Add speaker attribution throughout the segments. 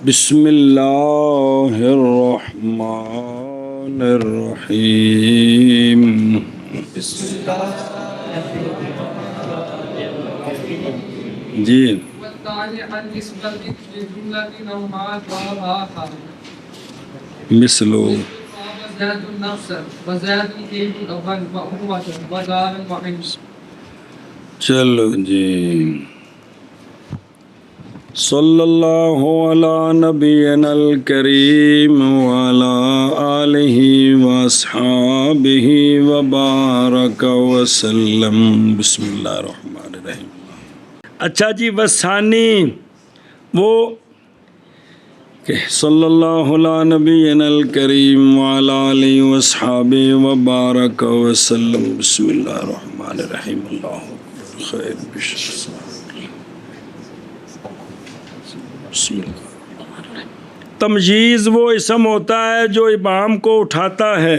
Speaker 1: بسم اللہ الرحمن الرحیم جی مثلو چلو جی صلی اللہ علی نبینا الکریم وعلی آلہ واصحابہ وبارک وسلم بسم اللہ الرحمن الرحیم. اچھا جی وثانی وہ کہ صلی اللہ علی نبینا الکریم وعلی آلہ واصحابہ وبارک وسلم بسم اللہ الرحمن الرحیم. اللہ خیر بشر تمجیز وہ اسم ہوتا ہے جو ابہام کو اٹھاتا ہے،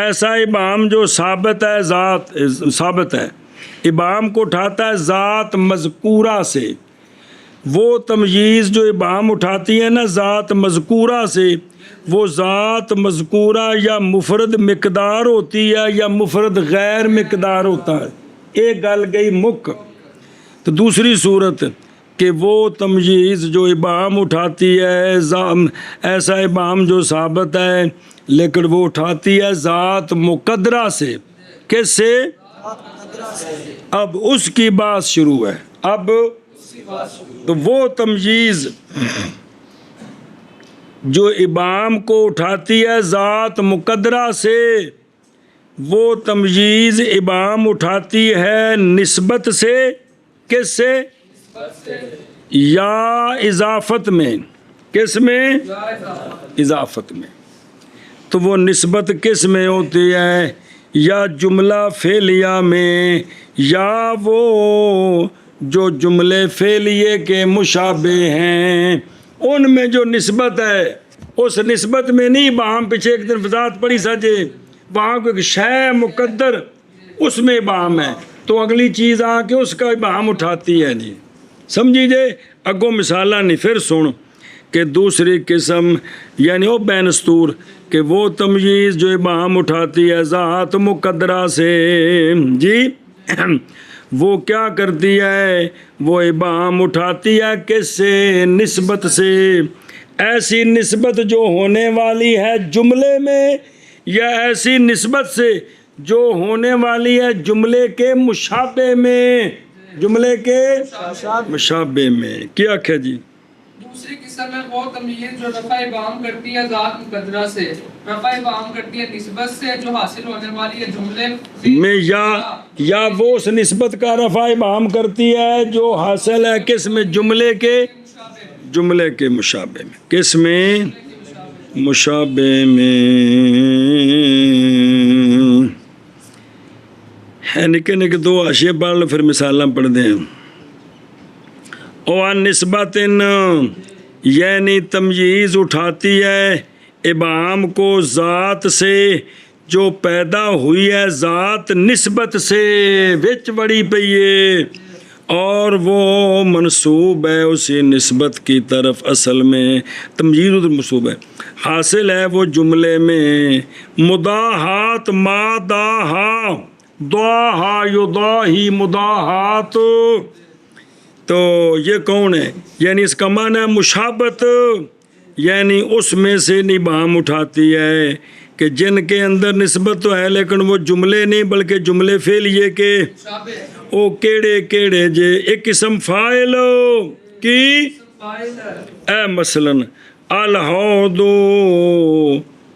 Speaker 1: ایسا ابہام جو ثابت ہے ثابت ہے، ابہام کو اٹھاتا ہے ذات مذکورہ سے. وہ تمجیز جو ابہام اٹھاتی ہے نا ذات مذکورہ سے، وہ ذات مذکورہ یا مفرد مقدار ہوتی ہے یا مفرد غیر مقدار ہوتا ہے. ایک گل گئی مک. تو دوسری صورت کہ وہ تمجیز جو ابہام اٹھاتی ہے ایسا ابہام جو ثابت ہے لیکن وہ اٹھاتی ہے ذات مقدرہ سے. کس سے؟ اب اس کی بات شروع ہے. اب تو وہ تمجیز جو ابہام کو اٹھاتی ہے ذات مقدرہ سے، وہ تمجیز ابہام اٹھاتی ہے نسبت سے. کس سے؟ یا اضافت میں. کس میں؟ اضافت میں. تو وہ نسبت کس میں ہوتی ہے؟ یا جملہ فعلیہ میں، یا وہ جو جملے فعلیے کے مشابہ ہیں ان میں جو نسبت ہے اس نسبت میں نہیں. ابہام پیچھے ایک دن وضاحت پڑھی سجے، وہاں کو ایک شے مقدر اس میں ابہام ہے تو اگلی چیز آ کے اس کا ابہام اٹھاتی ہے. جی سمجھی جے اگوں مثالہ نہیں. پھر سن کہ دوسری قسم یعنی وہ بینستور کہ وہ تمجیز جو ابہام اٹھاتی ہے ذات مقدرہ سے، جی وہ کیا کرتی ہے؟ وہ ابہام اٹھاتی ہے کس سے؟ نسبت سے. ایسی نسبت جو ہونے والی ہے جملے میں یا ایسی نسبت سے جو ہونے والی ہے جملے کے مشابہ میں. جملے کے مشابہ میں کیا کہا جی؟
Speaker 2: دوسری قسم ہے وہ تمجیز جو رفع ابہام کرتی ہے ذات مقدرہ سے، رفع ابہام کرتی ہے نسبت سے جو حاصل ہونے والی ہے جملے
Speaker 1: میں، یا وہ اس نسبت کا رفع ابہام کرتی ہے جو حاصل ہے کس میں؟ جملے کے مشابہ میں. کس میں؟ مشابہ میں. نکے نکے دو حاشیے پڑھ لو پھر مثالاں پڑھ دیں. اور نسبت یعنی تمجیز اٹھاتی ہے ابہام کو ذات سے جو پیدا ہوئی ہے ذات نسبت سے وچ بڑی پئی ہے اور وہ منسوب ہے اسی نسبت کی طرف. اصل میں تمجیز ادھر منسوب ہے، حاصل ہے وہ جملے میں مداحات ماداہا دعا یضاہی مداحات. تو یہ کون ہے؟ یعنی اس کا معنی ہے مشابت، یعنی اس میں سے ابہام اٹھاتی ہے کہ جن کے اندر نسبت تو ہے لیکن وہ جملے نہیں بلکہ جملے فعلیے کے. او کیڑے کیڑے جے؟ ایک اسم فاعل کی اے مثلا الحوض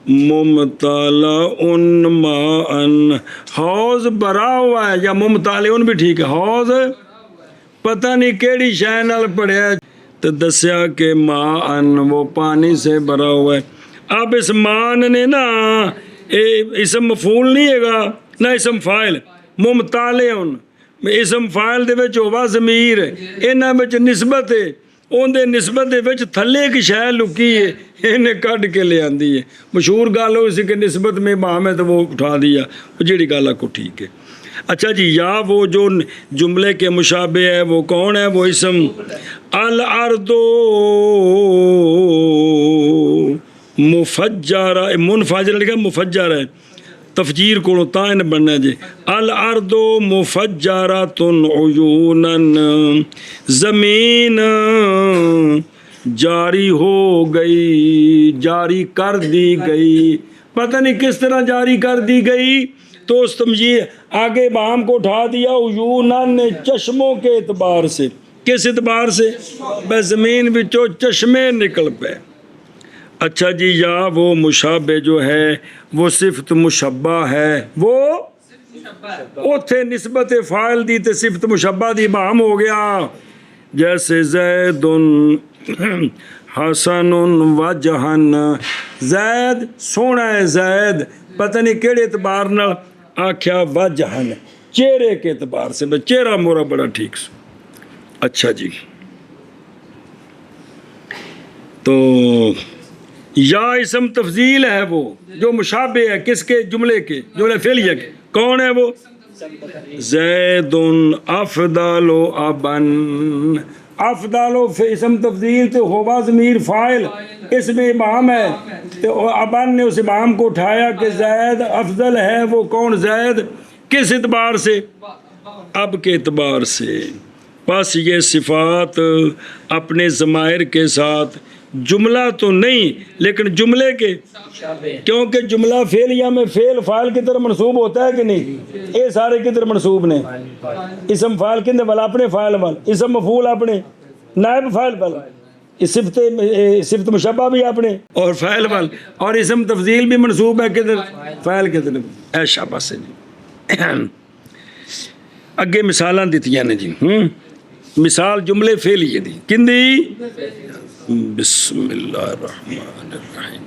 Speaker 1: ممتلئ ماء. حوض بھرا ہوا ہے یا ممتلئ بھی ٹھیک ہے. حوض پتہ نہیں کیڑی شے نال پڑھیا تو دسیا کہ ماء وہ پانی سے بھرا ہوا ہے. اب اس مان نے نا اسم مفعول نہیں ہے گا نہ اسم فاعل. ممتلئ اسم فاعل دے وچ ہوا ضمیر انہاں وچ نسبت ہے، اون دے نسبت دے وچ تھلے کی شے لکی ہے انہیں کڈ کے لے آندی ہے. مشہور گل ہو سی کہ نسبت میں ابہام ہے تو وہ اٹھا دیا، جیڑی گل کو ٹھیک ہے. اچھا جی، یا وہ جو جملے کے مشابہ ہے وہ کون ہے؟ وہ اسم الارض مفجرہ، منفجر لکھا مفجر ہے، تفجیر کو تائن بننا ہے جی، الارض مفجرۃ عیونا، زمین جاری ہو گئی، جاری کر دی گئی، پتہ نہیں کس طرح جاری کر دی گئی، تو اس تمجید آگے بام کو اٹھا دیا، عیوناً نے چشموں کے اعتبار سے، کس اعتبار سے؟ بے زمین بچوں چشمے نکل پے۔ اچھا جی، یا وہ مشابہ جو ہے وہ صفت مشبہ ہے، وہ اوتھے نسبت فاعل دی تے صفت مشبہ دی بام ہو گیا، جیسے زید حسن وجہن، زید سونا ہے، زید پتہ نہیں کیڑے اعتبار نال آکھیا وجہن، چہرے کے اعتبار سے، بس چہرہ مورا بڑا ٹھیک سے۔ اچھا جی، تو یا اسم تفضیل ہے وہ جو مشابہ ہے کس کے؟ جملے کے، جملے فعلیہ کے، کون ہے وہ؟ زید افضل ابن، افضل اسم تفضیل تو ہوا ضمیر فاعل، اس میں ابہام ہے، تو ابن نے اس ابہام کو اٹھایا کہ زید افضل ہے، وہ کون؟ زید، کس اعتبار سے؟ اب کے اعتبار سے۔ پس یہ صفات اپنے ضمائر کے ساتھ جملہ تو نہیں لیکن جملے کے، کیونکہ جملہ فعلیہ میں فعل فاعل کی طرح منصوب ہوتا ہے کہ نہیں؟ اے سارے کی طرح منصوب نے، اسم فاعل کندے والا اپنے فاعل والا، اسم مفعول اپنے، نائب فاعل والا، صفت مشبہ بھی اپنے اور فاعل والا، اور اسم تفضیل بھی منصوب ہے کدھر؟ فاعل کی طرف۔ اے شاباش جی، اگے مثالاں دتیاں نے جی، مثال جملے فعلیے دی کندی؟ بسم اللہ الرحمن الرحیم،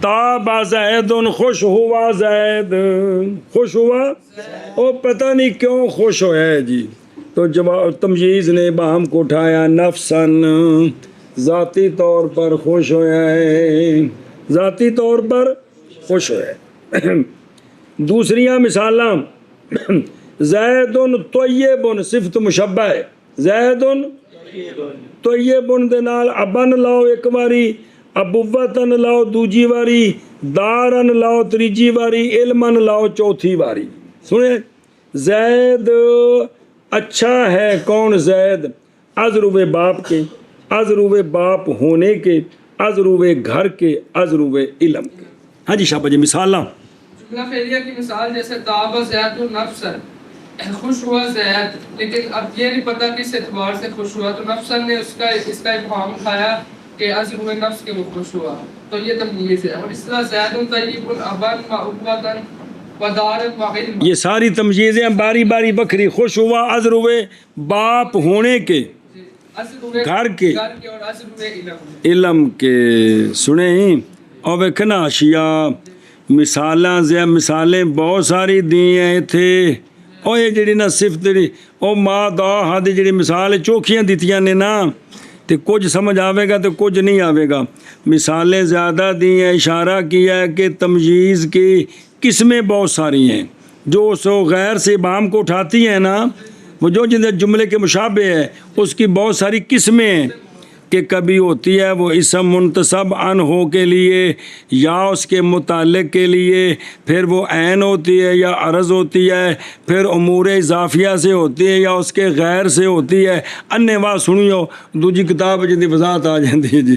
Speaker 1: تاب زید، خوش ہوا زید، خوش ہوا، او پتہ نہیں کیوں خوش ہوا ہے جی، تو جواب تمجیز نے باہم کو اٹھایا، نفساً ذاتی طور پر خوش ہوا ہے، ذاتی طور پر خوش ہوا ہے۔ دوسریاں مثالاں، زید طیب، صفت مشبہ ہے، زید طیبن دے نال ابن لاؤ ایک واری، ابوتن لاؤ دوجی واری، دارن لاؤ تریجی واری، علمن لاؤ چوتھی واری۔ سنیں، زید اچھا ہے، کون زید؟ از روئے باپ کے، از روئے باپ ہونے کے، از روئے گھر کے، از روئے علم کے۔ ہاں جی شابہ جی، مثالاں
Speaker 2: جملہ فعلیہ کی مثال جیسے تاب زید نفسا، خوش ہوا زید، لیکن اب یہ نہیں پتا کس اعتبار سے خوش ہوا، تو نفسن نے اس کا ابہام اٹھایا کہ از روئے نفس کے وہ خوش ہوا، تو یہ تمجیز ہے۔ اور اس طرح زید طیب ابن معبودن ودارن وعلم، یہ
Speaker 1: ساری تمجیزیں باری باری بکھری، خوش ہوا از روئے باپ ہونے کے، گھر کے
Speaker 2: اور از روئے
Speaker 1: علم کے۔ سنیں اور ویکھنا اشیاء مثالیں بہت ساری دی ہیں تھے، اور یہ جڑی نا صفت جڑی او ما دا حد جڑی مثال چوکھیاں دیتیاں نے نا، تو کچھ سمجھ آوے گا تو کچھ نہیں آوے گا، مثالیں زیادہ دی ہیں، اشارہ کیا ہے کہ تمجیز کی قسمیں بہت ساری ہیں، جو سو غیر سے ابہام کو اٹھاتی ہیں نا، وہ جو جملے کے مشابہ ہے اس کی بہت ساری قسمیں ہیں، کہ کبھی ہوتی ہے وہ اسم منتصب ان ہو کے لیے یا اس کے متعلق کے لیے، پھر وہ عین ہوتی ہے یا عرض ہوتی ہے، پھر امور اضافیہ سے ہوتی ہے یا اس کے غیر سے ہوتی ہے، انے واہ سنیو دوجی کتاب جن کی وضاحت آ جاتی ہے جی۔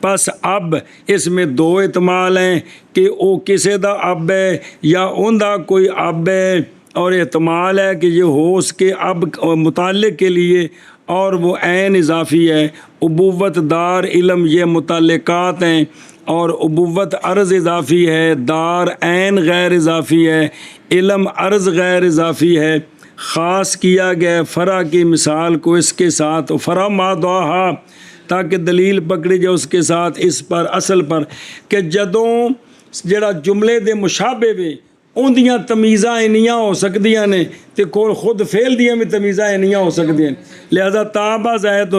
Speaker 1: پس اب اس میں دو احتمال ہیں کہ وہ کسے دا اب ہے یا ان دا کوئی اب ہے، اور احتمال ہے کہ یہ ہو اس کے اب متعلق کے لیے، اور وہ عین اضافی ہے، ابوت دار علم یہ متعلقات ہیں، اور ابوت عرض اضافی ہے، دار عین غیر اضافی ہے، علم عرض غیر اضافی ہے۔ خاص کیا گیا فرع کی مثال کو اس کے ساتھ، فرع ما دعا، تاکہ دلیل پکڑی جائے اس کے ساتھ اس پر، اصل پر، کہ جدوں جڑا جملے دے مشابہ وے ان دیاں تمیزاں انیاں ہو سکدیاں نے، تے خود فعل دیاں بھی تمیزاں انیاں ہو سکدیاں، لہذا تاب زید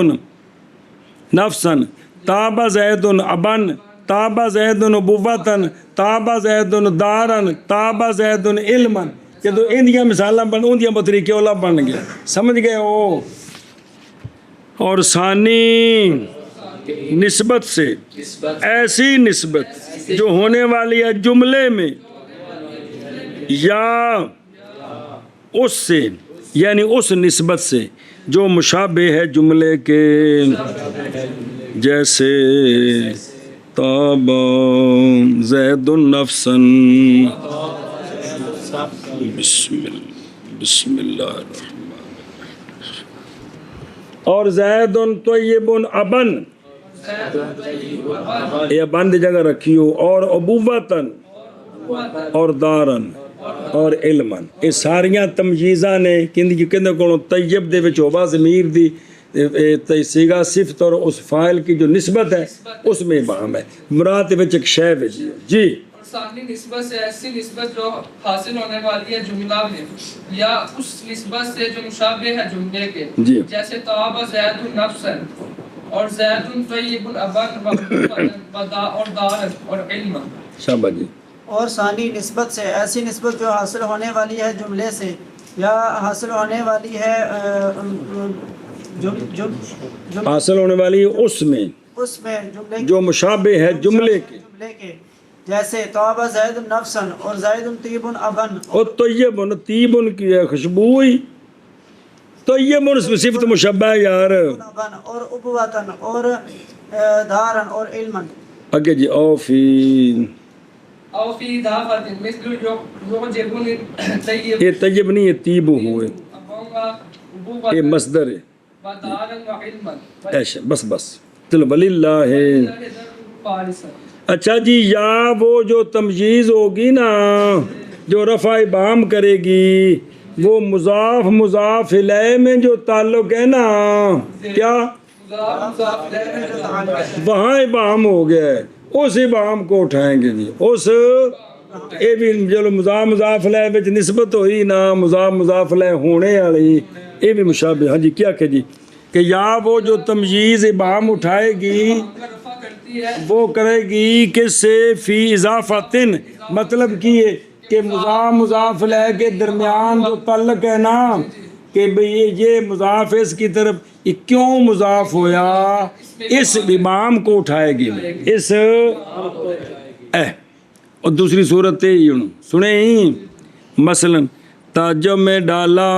Speaker 1: نفسن، تاب زید ابن، تاب زید ابوتن، تاب زید دارن، تاب زید علمن، جدو اندیاں مثالاں بن اندیاں بطریقے اولا بن گیا سمجھ گئے ہو. اور ثانی نسبت سے ایسی نسبت جو ہونے والی ہے جملے میں یا اس سے یعنی اس نسبت سے جو مشابہ ہے جملے کے جیسے طاب زید نفسا بسم اللہ الرحمن اور زید طیب ابن یہ ابن دی جگہ رکھی ہو اور ابوتن اور دارن اور علمن یہ ساریاں تمجیزاں نے کہندے کو طیب دے وچ ہوبا ضمیر دی صیغہ صفت اور اس فاعل کی جو نسبت ہے اس میں ابہام ہے مراد وچ ایک شے ہے جی.
Speaker 2: ثانی نسبت سے ایسی نسبت جو حاصل ہونے والی ہے جملہ میں یا اس نسبت سے جو مشابہ ہے جملے کے
Speaker 1: جی.
Speaker 2: جیسے طاب زید نفسا اور زید طیب ابن اور دار اور علم.
Speaker 1: شاباش جی.
Speaker 3: اور ثانی نسبت سے ایسی نسبت جو حاصل ہونے والی ہے جملے سے یا حاصل ہونے والی ہے
Speaker 1: حاصل ہونے والی اس میں
Speaker 3: جملے
Speaker 1: جو مشابہ ہے جملے کے
Speaker 3: جیسے طاب زید نفسا اور زید طیب ابن
Speaker 1: اور طیب کی ہے خوشبوئی طیب صفت مشبہ ہے یار
Speaker 3: ابن اور ابوتن اور دارن اور علمن.
Speaker 1: اگے جی
Speaker 2: او فی اضافت مثل یعجبن طیب
Speaker 1: یہ طیب نہیں ہے طیب ہوئے یہ مصدر ہے
Speaker 2: ودارن وعلما
Speaker 1: ایسا بس چلو وللہ ہے. اچھا جی یا وہ جو تمجیز ہوگی نا جو رفع ابہام کرے گی وہ مضاف مضاف الیہ میں جو تعلق ہے نا کیا وہاں ابہام ہو گیا ہے اس ابہام کو اٹھائیں گے جی. اس یہ بھی چلو مضاف مضاف الیہ وچ نسبت ہوئی نا مضاف مضاف الیہ ہونے والی یہ بھی مشابہ. ہاں جی کیا کہ جی کہ یا وہ جو تمجیز ابہام اٹھائے گی وہ کرے گی کس سے فی اضافتن مطلب کی ہے کہ مضاف مضاف الیہ کے درمیان جو تعلق ہے نا کہ بھئی یہ مضاف اس کی طرف کیوں مضاف ہویا اس ابہام کو اٹھائے گی اس اور دوسری صورت سنیں مثلا تعجب میں ڈالا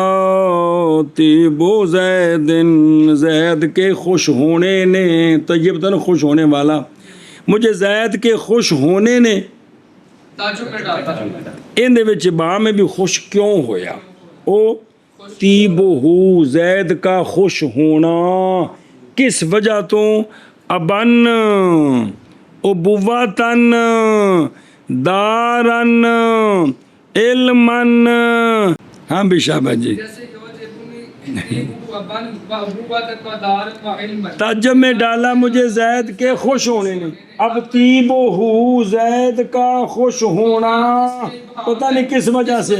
Speaker 1: طیبو زید کے خوش ہونے نے طیب تن خوش ہونے والا مجھے زید کے خوش ہونے نے
Speaker 2: تعجب میں ڈالا
Speaker 1: ان دے وچ با میں بھی خوش کیوں ہویا او طیبو زید کا خوش ہونا کس وجہ تو ابن ابوتن دارن علمن. ہاں بھی شاباش جی. تعجب میں ڈالا مجھے زید کے خوش ہونے نے اب طیبہ زید کا خوش ہونا پتہ نہیں کس وجہ سے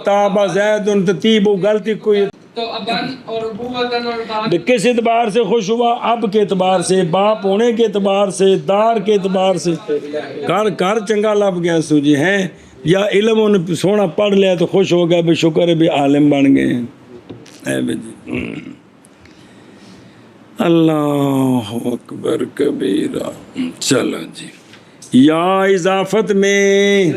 Speaker 1: طاب زید طیبہ غلطی کوئی
Speaker 2: تو ابن اور ابوتن اور دار
Speaker 1: کس اعتبار سے خوش ہوا اب کے اعتبار سے باپ ہونے کے اعتبار سے دار کے اعتبار سے کر چنگا لب گیا سو جی ہیں یا علم انہیں سونا پڑھ لیا تو خوش ہو گیا بھی شکر ہے بھی عالم بن گئے اے بے جی. اللہ اکبر کبیرہ. چلو جی یا اضافت میں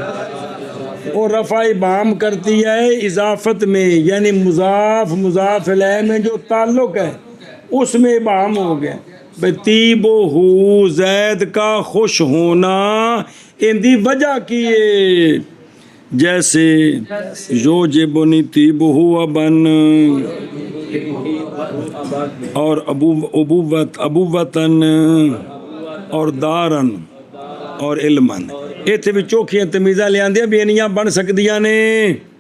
Speaker 1: وہ رفع ابہام کرتی ہے اضافت میں یعنی مضاف مضاف الیہ میں جو تعلق ہے اس میں ابہام ہو گیا بھئی طیبہ زید کا خوش ہونا ان دی وجہ کی ہے جیسے یعجبنی طیبہ ابن اور ابوتن اور دارن اور علمن. اتنے بھی چوکھیاں تمیزاں لے آندیاں بھی انیاں بن سکدیاں نے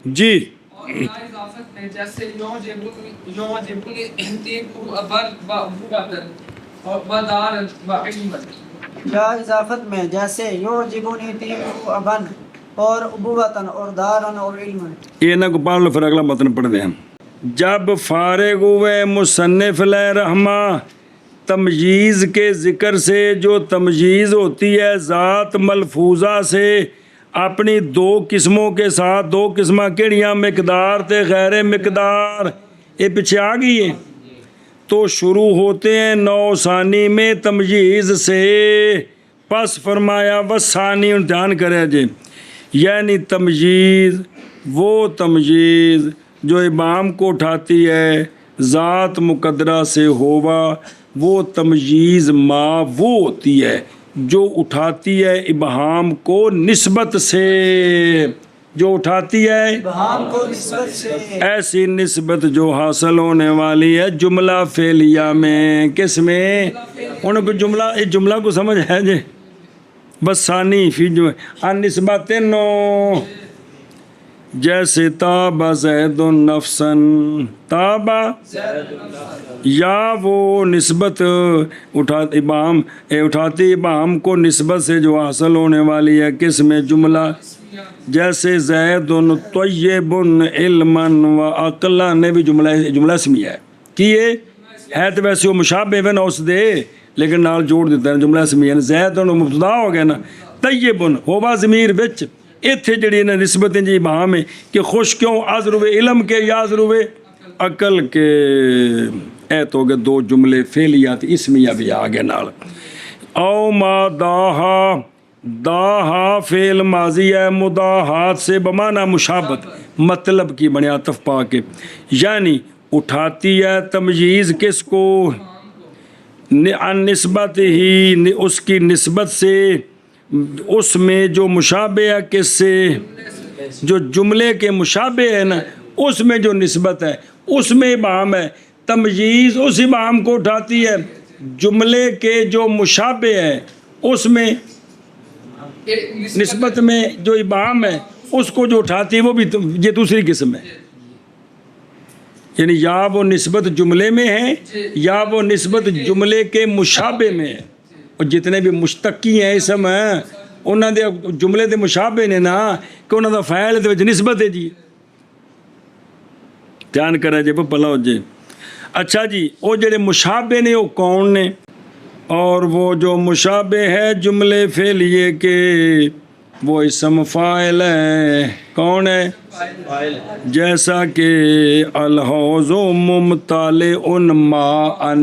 Speaker 1: جی.
Speaker 2: اضافت میں جیسے یعجبنی طیبہ ابن وابوتن اور دارن وعلما.
Speaker 3: یا اضافت میں جیسے یعجبنی طیبہ ابن اور ابوتن اور دارن اور علمن.
Speaker 1: یہ نہ کو پڑھ لو پھر اگلا متن پڑھ دیں. جب فارغ ہوئے مصنف علیہ رحمہ تمجیز کے ذکر سے جو تمجیز ہوتی ہے ذات ملفوظہ سے اپنی دو قسموں کے ساتھ دو قسمیں کہڑیاں مقدار تے غیر مقدار یہ پیچھے آ گئی ہے تو شروع ہوتے ہیں نو ثانی میں تمجیز سے پس فرمایا وثانی دھیان کرے جی یعنی تمجیز وہ تمجیز جو ابہام کو اٹھاتی ہے ذات مقدرہ سے ہوا وہ تمجیز ما وہ ہوتی ہے جو اٹھاتی ہے ابہام کو نسبت سے جو اٹھاتی ہے
Speaker 3: ابہام کو نسبت سے
Speaker 1: ایسی نسبت جو حاصل ہونے والی ہے جملہ فعلیہ میں کس میں ان کو جملہ اس جملہ کو سمجھ ہے جی بس ثانی فی جو نسبت نو جیسے تابا زید نفسن تابا یا وہ نسبت اٹھاتی ابہام کو نسبت سے جو حاصل ہونے والی ہے کس میں جملہ جیسے زید طیب علما و عقلا نے بھی جملہ اسمیہ ہے کہ یہ ہے تو ویسے وہ مشابہ ہے نا اس دے لیکن نال جوڑ دیتا ہے جملہ اسمیہ زید مبتدا ہو گیا نا طیب ہووا ضمیر وچ ایتھے جڑی نے نسبتیں جی ابہام ہے کہ خوش کیوں ازرو علم کے یا ازرو عقل کے اے تو گئے دو جملے فعلیات اسمیہ بھی آگے نال او ما داہا داہا فعل ماضی ہے مداحات سے بمانا مشابت مطلب کی بنی عطف پا کے یعنی اٹھاتی ہے تمجیز کس کو نسبت ہی اس کی نسبت سے اس میں جو مشابہ ہے کس سے جو جملے کے مشابہ ہے نا اس میں جو نسبت ہے اس میں ابہام ہے تمجیز اس ابہام کو اٹھاتی ہے جملے کے جو مشابہ ہے اس میں نسبت میں جو ابہام ہے اس کو جو اٹھاتی ہے وہ بھی یہ دوسری قسم ہے یعنی یا وہ نسبت جملے میں ہے یا وہ نسبت جملے کے مشابہ میں ہے اور جتنے بھی مشتقی ہیں اسم ہیں انہوں دے جملے دے مشابہ نے نا کہ انہوں دا فاعل دے وچ نسبت ہے جی دھیان کرے جی پلا ہو جی اچھا جی وہ جڑے مشابہ نے وہ کون نے اور وہ جو مشابہ ہے جملے فعلیے کے وہ اسم فاعل ہے کون ہے جیسا کہ الحوض ممتلئ ماء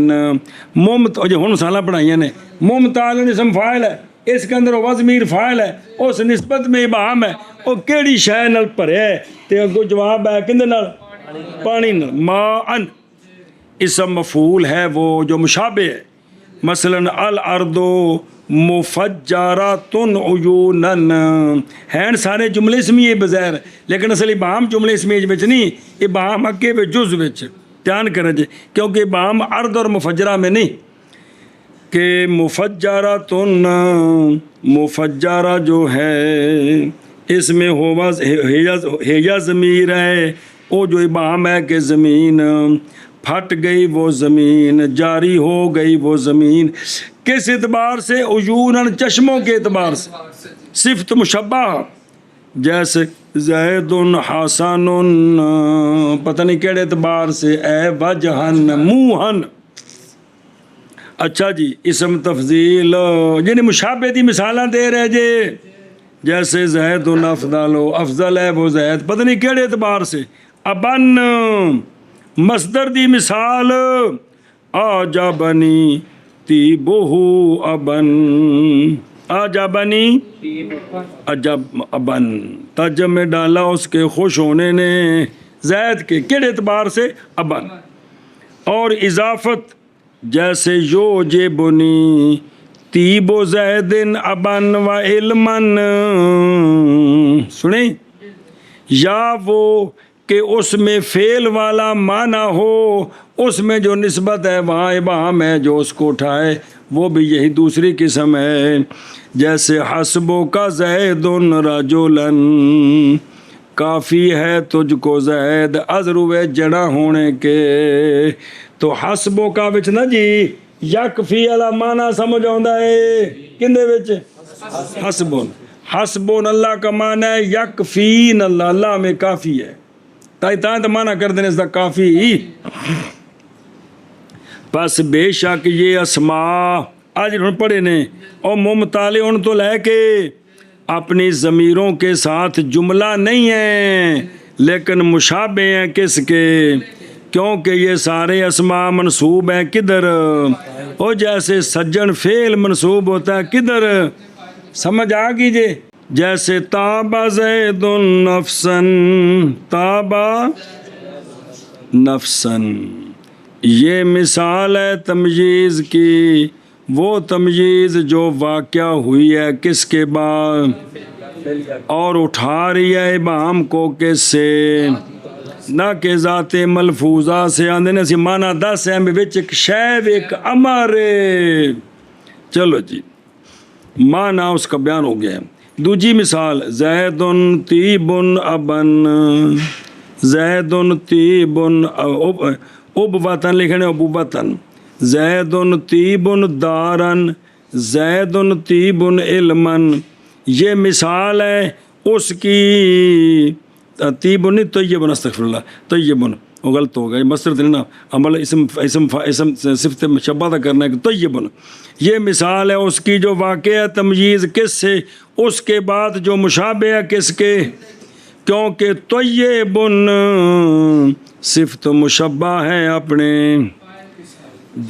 Speaker 1: جو ہن سالا پڑھائیاں نے ممتلئ اسم فاعل ہے اس کے اندر وہ ضمیر فاعل ہے اس نسبت میں ابہام ہے وہ کیڑی شے نال بھریا ہے تے اگوں جواب ہے کندے نال پانی نال ماء اسم مفعول ہے وہ جو مشابہ ہے مثلا الارض مفجرات عیونا ہیں سارے جملے اسمیہ بظاہر لیکن اصل ابہام جملے اسمیہ وچ نہیں ابہام اگے وچ جز وچ دھیان کریں جی کیونکہ ابہام ارض اور مفجرہ میں نہیں کہ مفجرات مفجرہ جو ہے اس میں ہوا ہیا ضمیر ہے وہ جو ابہام ہے کہ زمین پھٹ گئی وہ زمین جاری ہو گئی وہ زمین کس اعتبار سے عیوناً چشموں کے اعتبار سے صفت مشبہ جیسے زید حسن پتہ نہیں کیڑے اعتبار سے اے وجہن منہن اچھا جی اسم تفضیل یعنی مشابہ دی مثالاں دے رہے جے جیسے زید افضل افضل ہے وہ زید پتہ نہیں کیڑے اعتبار سے ابن مصدر دی مثال آجابنی تیبہ ابن آجابنی عجب ابن تجب میں ڈالا اس کے خوش ہونے نے زید کے کیڑے اعتبار سے ابن اور اضافت جیسے یوجبنی تیب زید ابن و علمن سنیں یا وہ کہ اس میں فعل والا معنی ہو اس میں جو نسبت ہے وہاں ابہام ہے جو اس کو اٹھائے وہ بھی یہی دوسری قسم ہے جیسے حسبو کا زید رجلن کافی ہے تجھ کو زید ازروے جڑا ہونے کے تو حسبو کا وچ نا جی یکفی والا معنی سمجھ آندا ہے کندے وچ حسبون حسبون اللہ کا معنی ہے یکفین اللہ اللہ میں کافی ہے تاں تو معنی کر دینے اس دا کافی بس بے شک یہ اسماء آج ہن پڑھے نے اور ممتلئ ان تو لے کے اپنی ضمیروں کے ساتھ جملہ نہیں ہیں لیکن مشابہ ہیں کس کے؟ کیونکہ یہ سارے اسماء منصوب ہیں کدھر؟ او جیسے سجن فعل منصوب ہوتا ہے کدھر؟ سمجھ آ گیجے، جیسے تابا زید نفسن، تابا نفسن، یہ مثال ہے تمجیز کی، وہ تمجیز جو واقع ہوئی ہے کس کے بعد؟ اور اٹھا رہی ہے ابہام کو کس سے؟ نہ کہ ذات ملفوظہ سے، آندے نے سی مانا دس ہے بچ ایک شیب ایک امر، چلو جی مانا اس کا بیان ہو گیا ہے۔ دوجی مثال زید طیب ابن، زید طیب اب وطن لکھنے ابو وطن، زید طیب دارن، زید طیب علمن، یہ مثال ہے اس کی، طیب نہیں طیب، استغفر اللہ، طیب وہ غلط ہوگا، یہ مصدر نہیں نا، عمل اسم صفت مشبہ کرنا ہے کہ طیب، یہ مثال ہے اس کی جو واقع ہے تمجیز کس سے؟ اس کے بعد جو مشابہ ہے کس کے؟ کیونکہ طیب صفت مشبہ ہے اپنے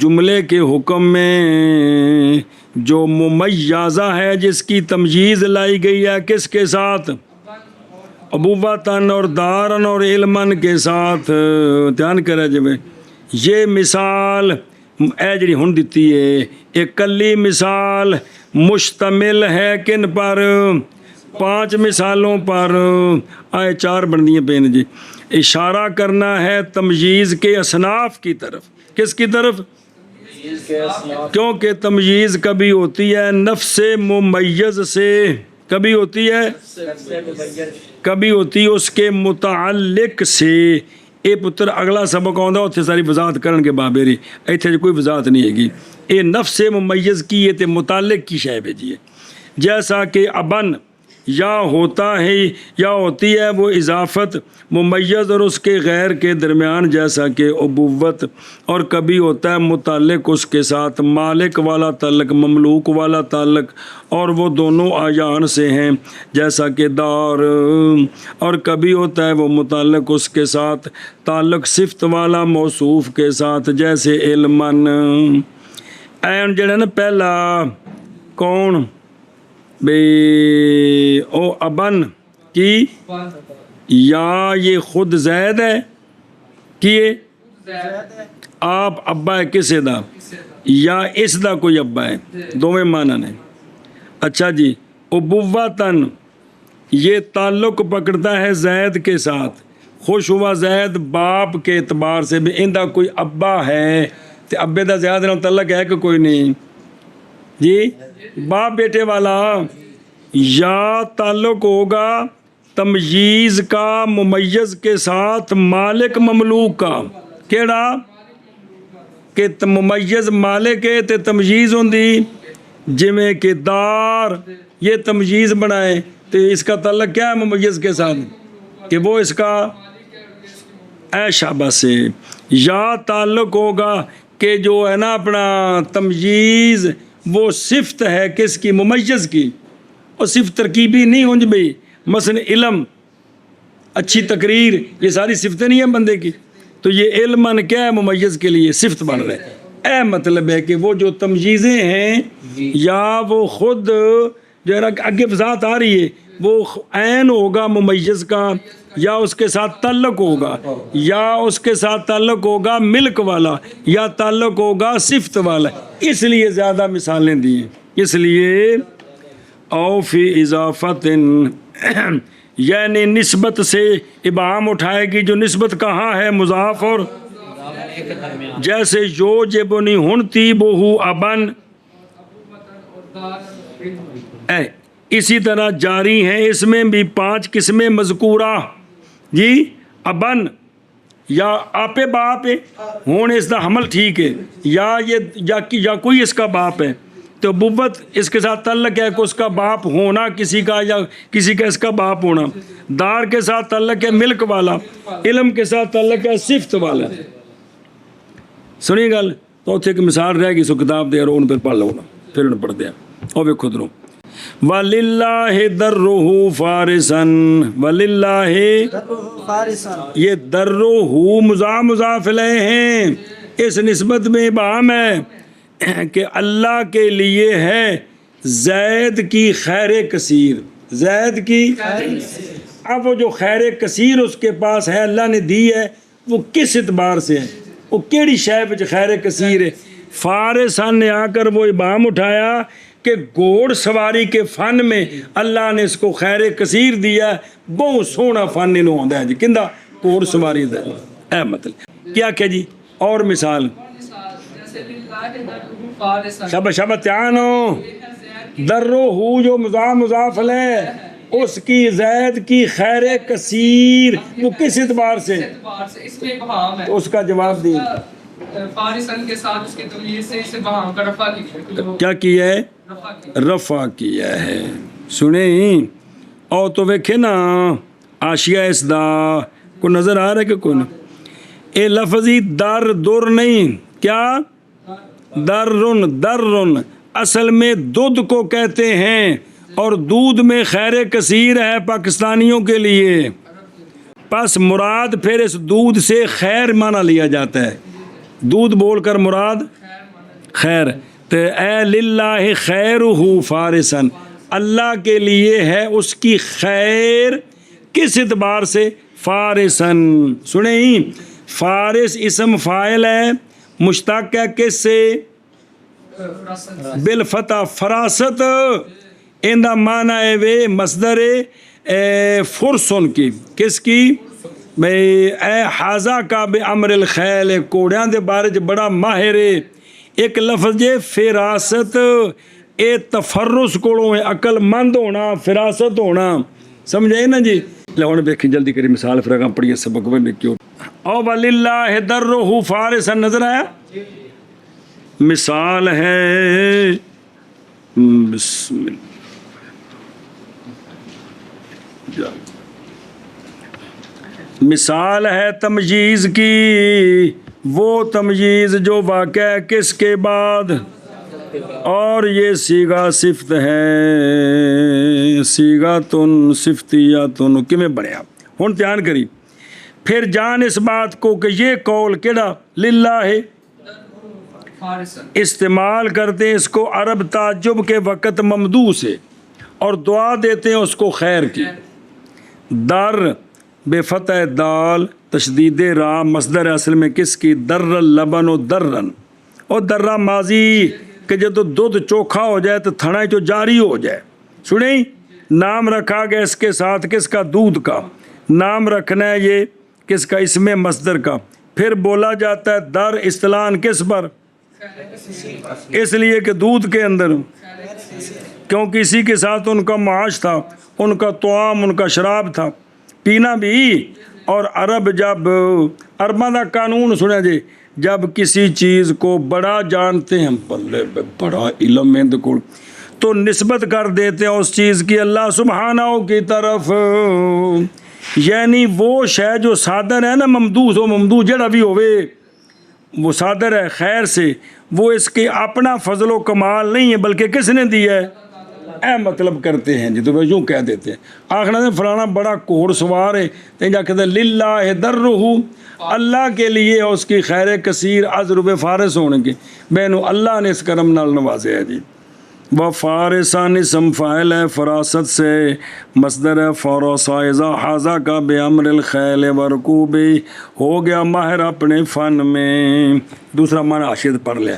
Speaker 1: جملے کے حکم میں، جو ممیزہ ہے جس کی تمجیز لائی گئی ہے کس کے ساتھ؟ ابوتاً اور دارن اور علمن کے ساتھ۔ دھیان کرے جب یہ مثال اے جڑی ہن دیتی ہے ایک کلی مثال مشتمل ہے کن پر؟ 5 مثالوں پر، آئے 4 بندیاں پین جی۔ اشارہ کرنا ہے تمجیز کے اصناف کی طرف، کس کی طرف؟ کیونکہ تمجیز کبھی ہوتی ہے نفس ممیز سے، کبھی ہوتی ہے، کبھی ہوتی ہے اس کے متعلق سے۔ اے پتر اگلا سبق آندا اتنے ساری وضاحت کرن کے بابیری، ایتھے کوئی وضاحت نہیں ہے گی۔ اے نفس ممیز کی یہ تے متعلق کی شے بھیجیے، جیسا کہ ابن یا ہوتا ہے یا ہوتی ہے وہ اضافت ممیز اور اس کے غیر کے درمیان، جیسا کہ ابوت، اور کبھی ہوتا ہے متعلق اس کے ساتھ مالک والا تعلق مملوک والا تعلق، اور وہ دونوں آیان سے ہیں جیسا کہ دار، اور کبھی ہوتا ہے وہ متعلق اس کے ساتھ تعلق صفت والا موصوف کے ساتھ، جیسے علمن۔ این جڑا نا پہلا کون بے او ابن کی، یا یہ خود زید ہے کیے آپ ابا ہے کسے دا، یا اس دا کوئی ابا ہے، دوویں معنی نے۔ اچھا جی، ابوتاً یہ تعلق پکڑتا ہے زید کے ساتھ، خوش ہوا زید باپ کے اعتبار سے بھی اندہ کوئی ابا ہے، تے ابے دا زیادہ نہ تعلق ہے کہ کوئی نہیں جی، باپ بیٹے والا۔ یا تعلق ہوگا تمجیز کا ممیز کے ساتھ مالک مملوک کا، کیڑا کہ ممیز مالک ہے تے تمجیز ہوندی، جویں کہ دار یہ تمجیز بنائے تو اس کا تعلق کیا ہے ممیز کے ساتھ کہ وہ اس کا اے شابہ سے۔ یا تعلق ہوگا کہ جو ہے نا اپنا تمجیز وہ صفت ہے کس کی؟ ممیز کی، اور صفت ترکیبی نہیں ہونج بھئی، مثلا علم، اچھی تقریر، یہ ساری صفتیں نہیں ہیں بندے کی، تو یہ علمن کیا ہے ممیز کے لیے صفت بن رہے۔ اے مطلب ہے کہ وہ جو تمجیزیں ہیں یا وہ خود جو ہے نا آگے وضاحت آ رہی ہے، وہ عین ہوگا ممیز کا، یا اس کے ساتھ تعلق ہوگا، یا اس کے ساتھ تعلق ہوگا ملک والا، یا تعلق ہوگا صفت والا، اس لیے زیادہ مثالیں دی ہیں۔ اس لیے او فی اضافت یعنی نسبت سے ابہام اٹھائے گی، جو نسبت کہاں ہے؟ مضاف اور، جیسے یوجبنی ہن طیبہ ابن، اسی طرح جاری ہیں اس میں بھی 5 قسمیں مذکورہ جی، ابن یا آپ باپ ہے ہون اس دا حمل ٹھیک ہے، یا یہ یا کوئی اس کا باپ ہے تو ابوت اس کے ساتھ تعلق ہے کہ اس کا باپ ہونا کسی کا، یا کسی کا اس کا باپ ہونا۔ دار کے ساتھ تعلق ہے ملک والا، علم کے ساتھ تعلق ہے صفت والا۔ سنی گل تو اتنے ایک مثال رہ گئی، سو کتاب دے اور ان پہ پڑھ لو نا، پھر انہیں پڑھ دیا اور ویکھو دروں وَلِلَّهِ دَرُّهُ فَارِسًا وَلِلَّهِ
Speaker 3: دره فارسا
Speaker 1: یہ درُّهُ مضاف الیہ ہیں، اس نسبت میں ابہام ہے کہ اللہ کے لیے ہے زید کی خیر کثیر، زید کی اب وہ جو خیر کثیر اس کے پاس ہے اللہ نے دی ہے وہ کس اعتبار سے ہے، وہ کیڑی شے وچ خیر کثیر ہے؟ فارسان نے آ کر وہ ابہام اٹھایا کہ گھوڑ سواری کے فن میں اللہ نے اس کو خیر کثیر دیا ہے، بہت سونا فن انہوں آندا ہے جی کندہ گھوڑ سواری دا اے مطلب کیا کہ جی اور مثال
Speaker 2: جیسے للہ درہ فارسا
Speaker 1: شب شب تیانو درو جو مضاف ہے اس کی زید کی خیر کثیر وہ کس اعتبار سے
Speaker 2: اعتبار سے اس میں ابہام ہے،
Speaker 1: تو اس کا جواب دیں
Speaker 2: فارسن کے ساتھ اس کی تمیز سے اسے بہام کا رفع کیا
Speaker 1: کیا کیا ہے
Speaker 2: رفع کیا
Speaker 1: رفع کیا ہے سنیں او تو ویکھے نا آشیہ اس دا کو نظر آ رہا ہے کہ کوئی نہیں اے لفظی در در نہیں کیا درن اصل میں دودھ کو کہتے ہیں اور دودھ میں خیر کثیر ہے پاکستانیوں کے لیے، پس مراد پھر اس دودھ سے خیر مانا لیا جاتا ہے، دودھ بول کر مراد خیر، تو اے للہ خیرہ فارسن اللہ کے لیے ہے اس کی خیر کس اعتبار سے فارسن سنیں فارس اسم فاعل ہے مشتق ہے کس سے بالفتح فراست اندہ معنی ہے وے مصدر فرسن کی کس کی بھئی اے حاضہ کا بے امر الخیل کوڑیاں دے بارے جو بڑا ماہر ہے ایک لفظ جے فراست اے تفرس کوڑوں ہے عقل مند ہونا فراست ہونا سمجھے نا جی لہونے بیکھیں جلدی کری مثال فرقاں پڑھئے سبق میں کیوں او وَلِلَّهِ دَرُّهُ فَارِسًا نظر آیا مثال ہے بسم اللہ مثال ہے تمجیز کی وہ تمجیز جو واقع ہے کس کے بعد اور یہ سیغہ صفت ہے سیغہ تن صفتیہ تن کی میں بڑھیا ہون دھیان کری پھر جان اس بات کو کہ یہ قول کیڑا للہ ہے
Speaker 2: فارسن
Speaker 1: استعمال کرتے ہیں اس کو عرب تعجب کے وقت ممدوح سے اور دعا دیتے ہیں اس کو خیر کی در بے فتح دال تشدید را مصدر اصل میں کس کی در اللبن و درن اور درہ ماضی کہ جب تو دودھ چوکھا ہو جائے تو تھڑائی تو جاری ہو جائے سنیں نام رکھا گیا اس کے ساتھ کس کا دودھ کا نام رکھنا ہے یہ کس کا اس میں مصدر کا پھر بولا جاتا ہے در اصطلاحاً کس پر اس لیے کہ دودھ کے اندر کیونکہ اسی کے ساتھ ان کا معاش تھا ان کا طعام ان کا شراب تھا پینا بھی اور عرب جب عرباں دا قانون سنے جی جب کسی چیز کو بڑا جانتے ہیں بلے بڑا علم ہے تو نسبت کر دیتے ہیں اس چیز کی اللہ سبحانہ کی طرف یعنی وہ شے جو صادر ہے نا ممدوح جڑا بھی ہوئے وہ صادر ہے خیر سے وہ اس کے اپنا فضل و کمال نہیں ہے بلکہ کس نے دیا ہے اے مطلب کرتے ہیں جی تو وہ یوں کہہ دیتے ہیں آخر نے فلانا بڑا گھوڑ سوار ہے تو جا کہتے ہیں للہ درہ اللہ کے لیے اس کی خیر کثیر عذرب فارس ہونے کے بینو اللہ نے اس کرم نال نوازے ہے جی وہ فارسان اسم فاعل ہے فراست سے مصدر ہے فراسا اذا حاضہ کا بے امر الخیل ورکوب ہو گیا ماہر اپنے فن میں دوسرا معنی عاشد پڑھ لیا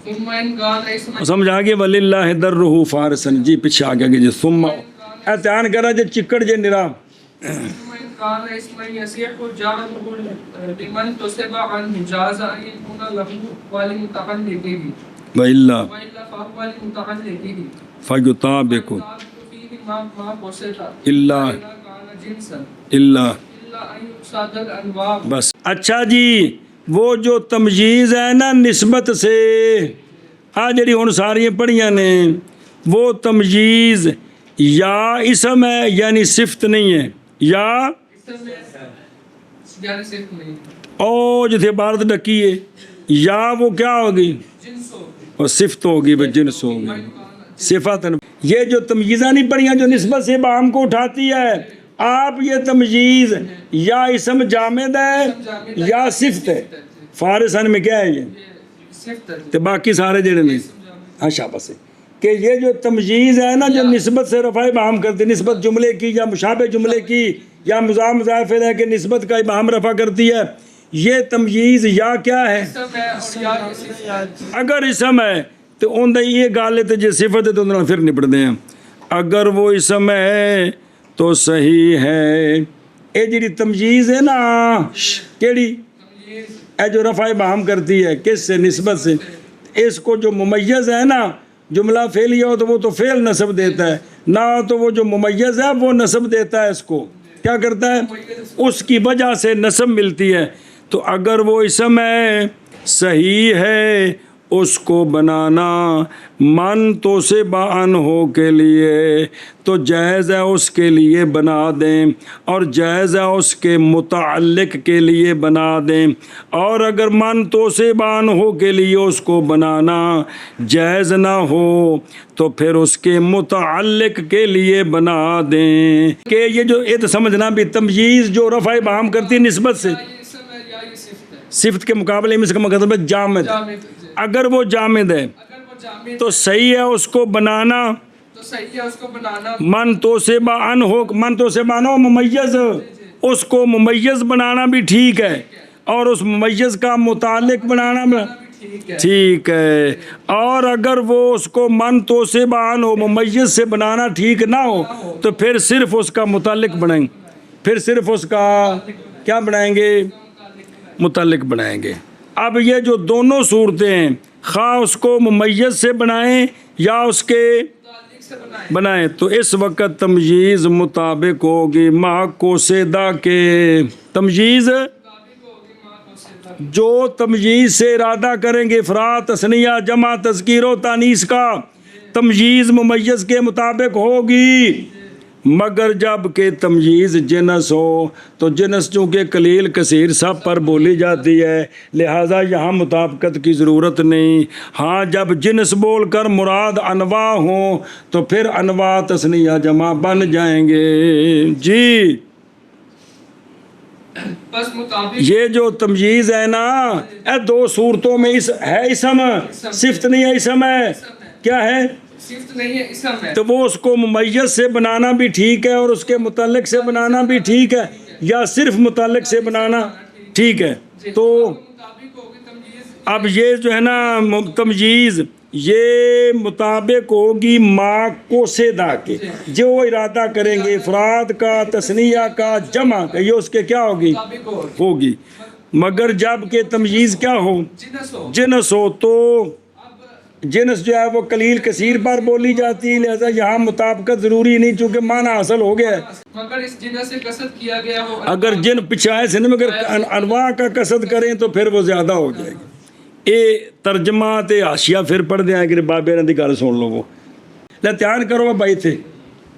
Speaker 2: ثم ان كان اسم
Speaker 1: سمجھ آگے وللہ درہ فارسن جی پیچھے آگے جی ثم اعتیان کرا جی چکڑ جی نرا
Speaker 2: ثم ان كان اسم يصيح جاره لمن تسبع عن جاز ان يكون له ولمتعلقه
Speaker 1: وإلا
Speaker 2: وإلا فهو لمتعلقه
Speaker 1: فيطابق
Speaker 2: فيه ما بسط
Speaker 1: إلا
Speaker 2: كان جنسا
Speaker 1: إلا
Speaker 2: إلا أن يقصد الأنواع
Speaker 1: بس اچھا جی وہ جو تمجیز ہے نا نسبت سے آ جڑی ہن ساری پڑھیاں نے وہ تمجیز یا اسم ہے یعنی صفت نہیں ہے یا
Speaker 2: جانے سے نہیں
Speaker 1: او جتھے عبارت ڈکی ہے یا وہ کیا ہوگی
Speaker 2: جنس ہو
Speaker 1: اور صفت ہوگی وہ جنس ہوگی صفت یہ جو تمجیزیں نہیں پڑھیاں جو نسبت سے ابہام کو اٹھاتی ہے آپ یہ تمجیز یا اسم جامد ہے یا صفت ہے فارسن میں کیا ہے یہ
Speaker 2: صفت ہے
Speaker 1: تو باقی سارے جڑے نہیں ہاں شاباش ہے کہ یہ جو تمجیز ہے نا جو نسبت سے رفع ابہام کرتی نسبت جملے کی یا مشابہ جملے کی یا مضاف مضاف الیہ کے نسبت کا ابہام رفع کرتی ہے یہ تمجیز یا کیا ہے
Speaker 2: اسم ہے اور یا اسم
Speaker 1: اگر اسم ہے تو ان دا یہ گال ہے جی صفت ہے تو انہوں پھر نپڑ دیں اگر وہ اسم ہے تو صحیح ہے اے جڑی تمجیز ہے نا کیڑی اے جو رفع ابہام کرتی ہے کس سے نسبت سے اس کو جو ممیز ہے نا جملہ فعلیہ ہو تو وہ تو فعل نصب دیتا ہے نہ تو وہ جو ممیز ہے وہ نصب دیتا ہے اس کو کیا کرتا ہے اس کی وجہ سے نصب ملتی ہے تو اگر وہ اسم ہے صحیح ہے اس کو بنانا من تو سے بان ہو کے لیے تو جائز ہے اس کے لیے بنا دیں اور جائز ہے اس کے متعلق کے لیے بنا دیں اور اگر من تو سے بان ہو کے لیے اس کو بنانا جائز نہ ہو تو پھر اس کے متعلق کے لیے بنا دیں کہ یہ جو یہ تو سمجھنا بھی تمجیز جو رفع ابہام کرتی ہے نسبت سے
Speaker 2: یہ اسم ہے یا یہ صفت ہے
Speaker 1: صفت کے مقابلے میں اس کا مطلب ہے جامد
Speaker 2: جامد جی
Speaker 1: اگر وہ جامد ہے
Speaker 2: اگر وہ جامد
Speaker 1: تو صحیح ہے اس کو بنانا
Speaker 2: تو صحیح ہے اس کو بنانا
Speaker 1: من تو سے بان ہو من تو سے بان ہو ممیز اس کو ممیز بنانا بھی ٹھیک ہے اور اس ممیز کا متعلق بنانا بھی
Speaker 2: ٹھیک ہے
Speaker 1: ٹھیک ہے اور اگر وہ اس کو من تو سے بان ہو ممیز سے بنانا ٹھیک نہ ہو تو پھر صرف اس کا متعلق بنائیں گے پھر صرف اس کا کیا بنائیں گے متعلق بنائیں گے اب یہ جو دونوں صورتیں ہیں خواہ اس کو ممیز سے بنائیں یا اس کے
Speaker 2: متعلق سے بنائیں
Speaker 1: بنائیں تو اس وقت تمجیز مطابق ہوگی ما کو سیدا کے تمجیز
Speaker 2: مطابق ہوگی ماں کو سے
Speaker 1: جو تمجیز سے ارادہ کریں گے افراد تثنیہ جمع تذکیر و تانیث کا تمجیز ممیز کے مطابق ہوگی مگر جب کہ تمجیز جنس ہو تو جنس چونکہ قلیل کثیر سب پر بولی جاتی ہے لہٰذا یہاں مطابقت کی ضرورت نہیں ہاں جب جنس بول کر مراد انواع ہوں تو پھر انواع تثنیہ جمع بن جائیں گے جی
Speaker 2: بس مطابق
Speaker 1: یہ جو تمجیز ہے نا اے دو صورتوں میں ہے اسم صفت نہیں ہے اسم ہے کیا ہے
Speaker 2: صفت نہیں ہے اسم ہے
Speaker 1: تو وہ اس کو ممیز سے بنانا بھی ٹھیک ہے اور اس کے متعلق سے بنانا بھی ٹھیک ہے یا صرف متعلق سے بنانا ٹھیک ہے تو
Speaker 2: مطابق ہوگی تمجیز
Speaker 1: اب یہ جو ہے نا تمجیز یہ مطابق ہوگی ما کو سیدا کے جو ارادہ کریں گے افراد کا تثنیہ کا جمع کا یہ اس کے کیا ہوگی
Speaker 2: مطابق ہوگی
Speaker 1: ہوگی مگر جب کہ تمجیز کیا ہو
Speaker 2: جنس ہو
Speaker 1: جنس ہو تو
Speaker 2: اب
Speaker 1: جنس جو ہے وہ قلیل کثیر پر بولی جاتی ہے لہذا یہاں مطابقت ضروری نہیں چونکہ معنی حاصل ہو گیا ہے
Speaker 2: مگر اس جنس سے قصد کیا گیا ہو
Speaker 1: اگر جن پچھائے سے نہیں مگر انواع کا قصد کریں تو پھر وہ زیادہ ہو جائے گی اے ترجمہ تے حاشیہ پھر پڑھ دیں کہ بابے نے دی گل سن لو وہ لے دھیان کرو بھائی تھے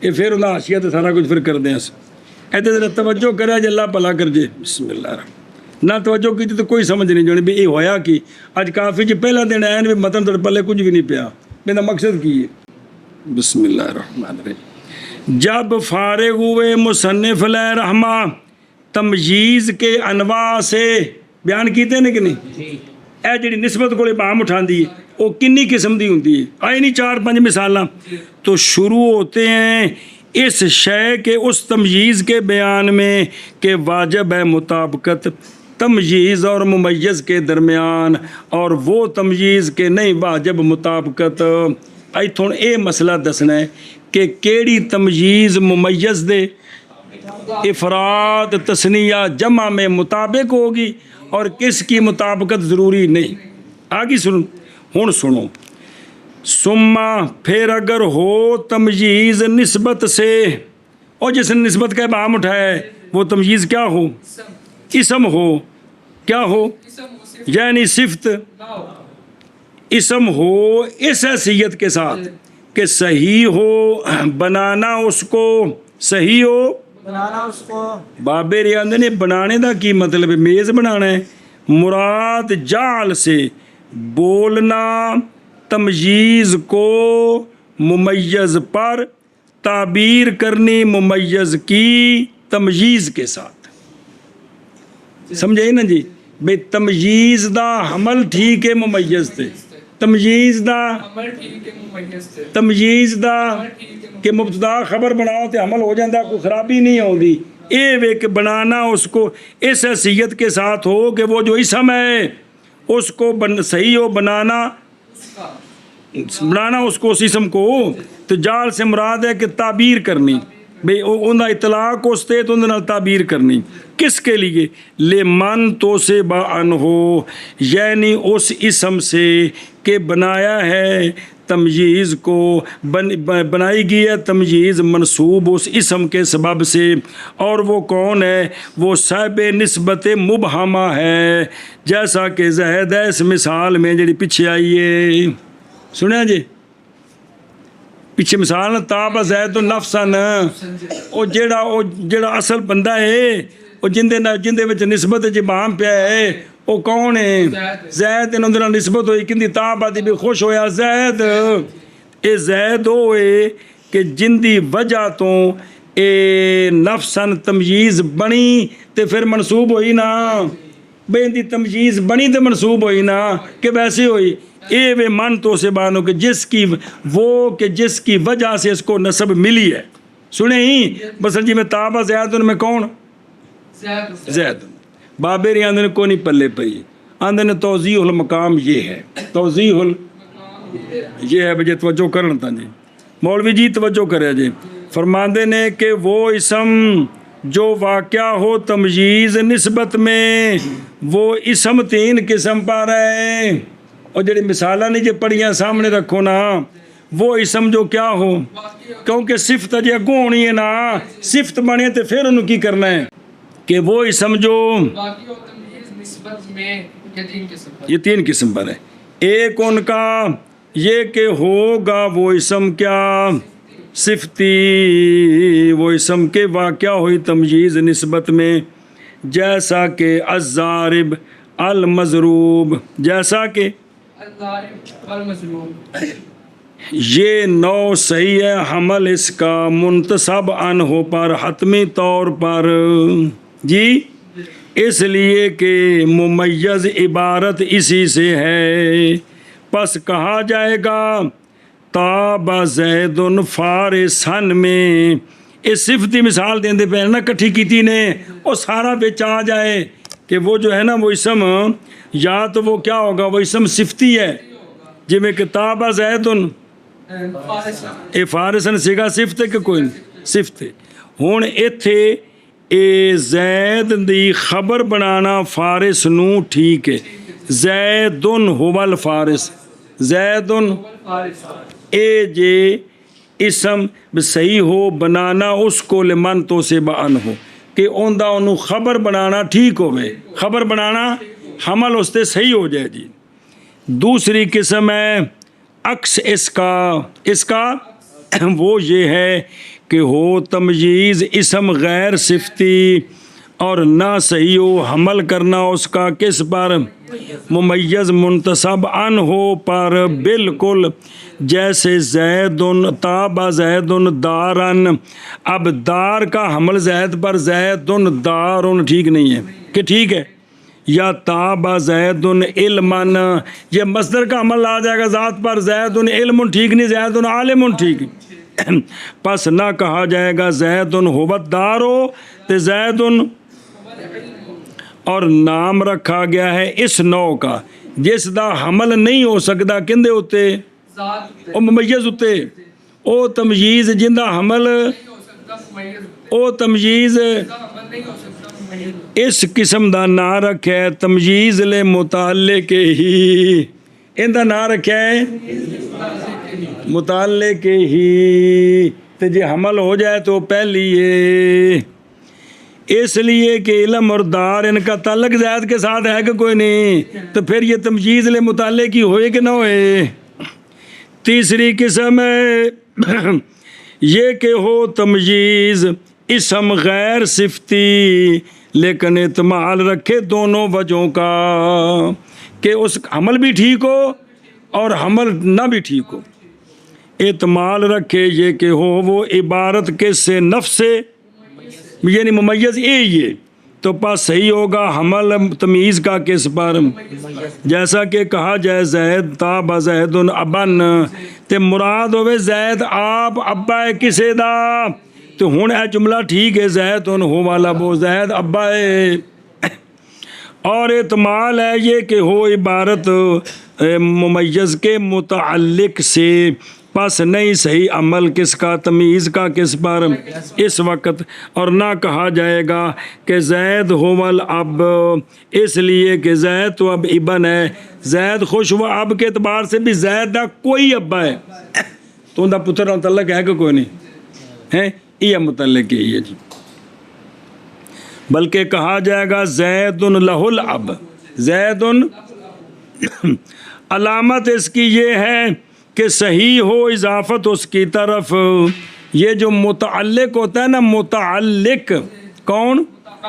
Speaker 1: یہ پھر انہاں حاشیہ تے سارا کچھ پھر کر دیں ایتے ذرا توجہ کرے جے اللہ بھلا کر جے بسم اللہ الرحمن نہ توجہ کی تو کوئی سمجھ نہیں جانی بھی یہ ہویا کہ اج کافی جی پہلا دن آئے بھی متن تر پلے کچھ بھی نہیں پیا میرا مقصد کی ہے بسم اللہ الرحمن الرحیم جب فارغ ہوئے مصنف علیہ رحمہ تمجیز کے انواع سے بیان کیتے ہیں کہ نہیں اے جڑی نسبت کو ابہام اٹھاندی ہے وہ کنی قسم دی ہوندی ہے آئی نہیں 4-5 مثالاں تو شروع ہوتے ہیں اس شے کے اس تمجیز کے بیان میں کہ واجب ہے مطابقت تمجیز اور ممیز کے درمیان اور وہ تمجیز کے نہیں واجب مطابقت ایتھوں اے مسئلہ دسنا ہے کہ کیڑی تمجیز ممیز دے افراد تثنیہ جمع میں مطابق ہوگی اور کس کی مطابقت ضروری نہیں آگے سنو سما پھر اگر ہو تمجیز نسبت سے اور جس نے نسبت کا ابہام اٹھایا ہے وہ تمجیز کیا ہو اسم ہو کیا ہو یعنی صفت اسم ہو اس حیثیت کے ساتھ کہ صحیح ہو بنانا اس کو صحیح ہو
Speaker 3: بنانا اس کو
Speaker 1: بابے ریاض نے بنانے دا کی مطلب ہے میز بنانا ہے مراد جعل سے بولنا تمجیز کو ممیز پر تعبیر کرنی ممیز کی تمجیز کے ساتھ. سمجھے نا جی؟ بے تمجیز دا حمل ٹھیک ہے ممیز تے، تمجیز دا
Speaker 2: عمل ٹھیک ہے ممیز سے،
Speaker 1: تمجیز دا
Speaker 2: عمل ٹھیک ہے
Speaker 1: کہ مبتدا خبر بناؤ تے عمل ہو جاتا ہے، کوئی خرابی نہیں ہوتی. اے وے کہ بنانا اس کو اس حیثیت کے ساتھ ہو کہ وہ جو اسم ہے اس کو صحیح ہو، بنانا اس کو اس اسم کو. تو جال سے مراد ہے کہ تعبیر کرنی، بے انہا اطلاق اس تے تو انہا تعبیر کرنی. کس کے لیے؟ لے من تو سے بان ہو، یعنی اس اسم سے کہ بنایا ہے تمجیز کو، بنائی گئی ہے تمجیز منصوب اس اسم کے سبب سے. اور وہ کون ہے؟ وہ صاحب نسبت مبہمہ ہے، جیسا کہ زید ہے اس مثال میں جڑی پیچھے آئی ہے. سنیا جی پیچھے مثال تاب زید نفسن، وہ جڑا اصل بندہ ہے وہ جندے وچ نسبت جبام پیا ہے وہ کون ہے؟ زید. انہوں نے نسبت ہوئی کندی تاب آدھی بھی خوش ہویا زید. اے زید ہوئے کہ جن دی وجہ تو اے نفسن تمجیز بنی تے پھر منصوب ہوئی نا، بے دی تمجیز بنی تے منصوب ہوئی نا کہ ویسے ہوئی. اے وے من تو سے بانو کہ جس کی وجہ سے اس کو نسب ملی ہے. سنیں ہی بس جی میں تابہ زید ان میں کون؟ زید. بابری آندھنے کو نہیں پلے پئی، آندھنے توضیح المقام یہ ہے، توضیح یہ ہے. بجے توجہ کرنا تھا جی، مولوی جی توجہ کرے جی. فرماندے نے کہ وہ اسم جو واقع ہو تمجیز نسبت میں، وہ اسم 3 قسم پر ہے. اور جڑی مثالہ نہیں جو پڑھیاں سامنے رکھو نا، وہ اسم جو کیا ہو، کیونکہ صفت اجے اگوں ہونی ہے نا، صفت بنے تو پھر انہوں کی کرنا ہے کہ وہ اسم جو
Speaker 2: باقی اور تمجیز نسبت میں یہ 3 قسم پر،
Speaker 1: یہ 3 قسم پر ہے. ایک ان کا یہ کہ ہوگا وہ اسم کیا صفتی، وہ اسم کے واقع ہوئی تمجیز نسبت میں، جیسا کہ الضارب المضروب، جیسا کہ
Speaker 2: الضارب والمضروب.
Speaker 1: یہ نو صحیح ہے حمل اس کا منتصب انہو پر حتمی طور پر جی، اس لیے کہ ممیز عبارت اسی سے ہے. پس کہا جائے گا تاب زید فارسن میں. اس صفتی مثال دیں دے پہلے نا کٹھی کیتی نے، وہ سارا بیچ آ جائے کہ وہ جو ہے نا وہ اسم یا تو وہ کیا ہوگا، وہ اسم صفتی ہے جی میں کتاب زید اے فارسن سیگا صفت ہے کہ کوئی صفت ہے. ہون ایتھے اے زید دی خبر بنانا فارس نو ٹھیک ہے، زیدن هو الفارس، زیدن اے جے اسم صحیح ہو بنانا اس کو لمن تو سے بان ہو کہ اوندا انہوں خبر بنانا ٹھیک ہوئے، خبر بنانا حمل اس تے صحیح ہو جائے جی. دوسری قسم ہے عکس اس کا وہ یہ ہے کہ ہو تمجیز اسم غیر صفتی اور نہ صحیح ہو حمل کرنا اس کا کس پر، ممیز منتصب ان ہو پر، بالکل جیسے زیدن تابع زیدن دارن. اب دار کا حمل زید پر، زیدن دارن ٹھیک نہیں ہے کہ ٹھیک ہے، یا تابع زیدن علمن یہ مصدر کا عمل آ جائے گا ذات پر، زیدن علم ٹھیک نہیں، زیدن عالم ٹھیک. پس نہ کہا جائے گا زیدن هو الدار تے زیدن، اور نام رکھا گیا ہے اس نو کا جس دا حمل نہیں ہو سکتا کندے ہوتے، او ممیز ہوتے، او تمجیز جن دا حمل، او تمجیز اس قسم دا نا رکھا ہے تمجیز لے متعلق ہی، ان دا نا رکھا ہے متعلق ہی، تو جی حمل ہو جائے تو پہلی ہے. اس لیے کہ علم اور دار ان کا تعلق زید کے ساتھ ہے کہ کوئی نہیں، تو پھر یہ تمجیز لے متعلق ہی ہوئے کہ نہ ہوئے. تیسری قسم ہے یہ کہ ہو تمجیز اسم غیر صفتی لیکن احتمال رکھے دونوں وجہوں کا، کہ اس حمل بھی ٹھیک ہو اور حمل نہ بھی ٹھیک ہو. احتمال رکھے یہ کہ ہو وہ عبارت کس سے نفس سے یعنی ممیز یہ تو پس صحیح ہوگا حمل تمیز کا کس پر جیسا کہ کہا جائے زید تاب زید ابن تے مراد ہوئے زید آپ ابا ہے کسے دا تو ہن اے جملہ ٹھیک ہے زید ہو والا وہ زید ابا ہے اور احتمال ہے یہ کہ ہو عبارت ممیز کے متعلق سے پس نہیں صحیح عمل کس کا تمیز کا کس پر اس وقت اور نہ کہا جائے گا کہ زید ہوول اب اس لیے کہ زید تو اب ابن ہے زید خوش ہوا اب کے اعتبار سے بھی زید دا کوئی ابا ہے تو ان دا پتر متعلق ہے کہ کوئی نہیں ہے یہ متعلق ہے جی بلکہ کہا جائے گا زید لہ الاب زید علامت اس کی یہ ہے کہ صحیح ہو اضافت اس کی طرف یہ جو متعلق ہوتا ہے نا متعلق کون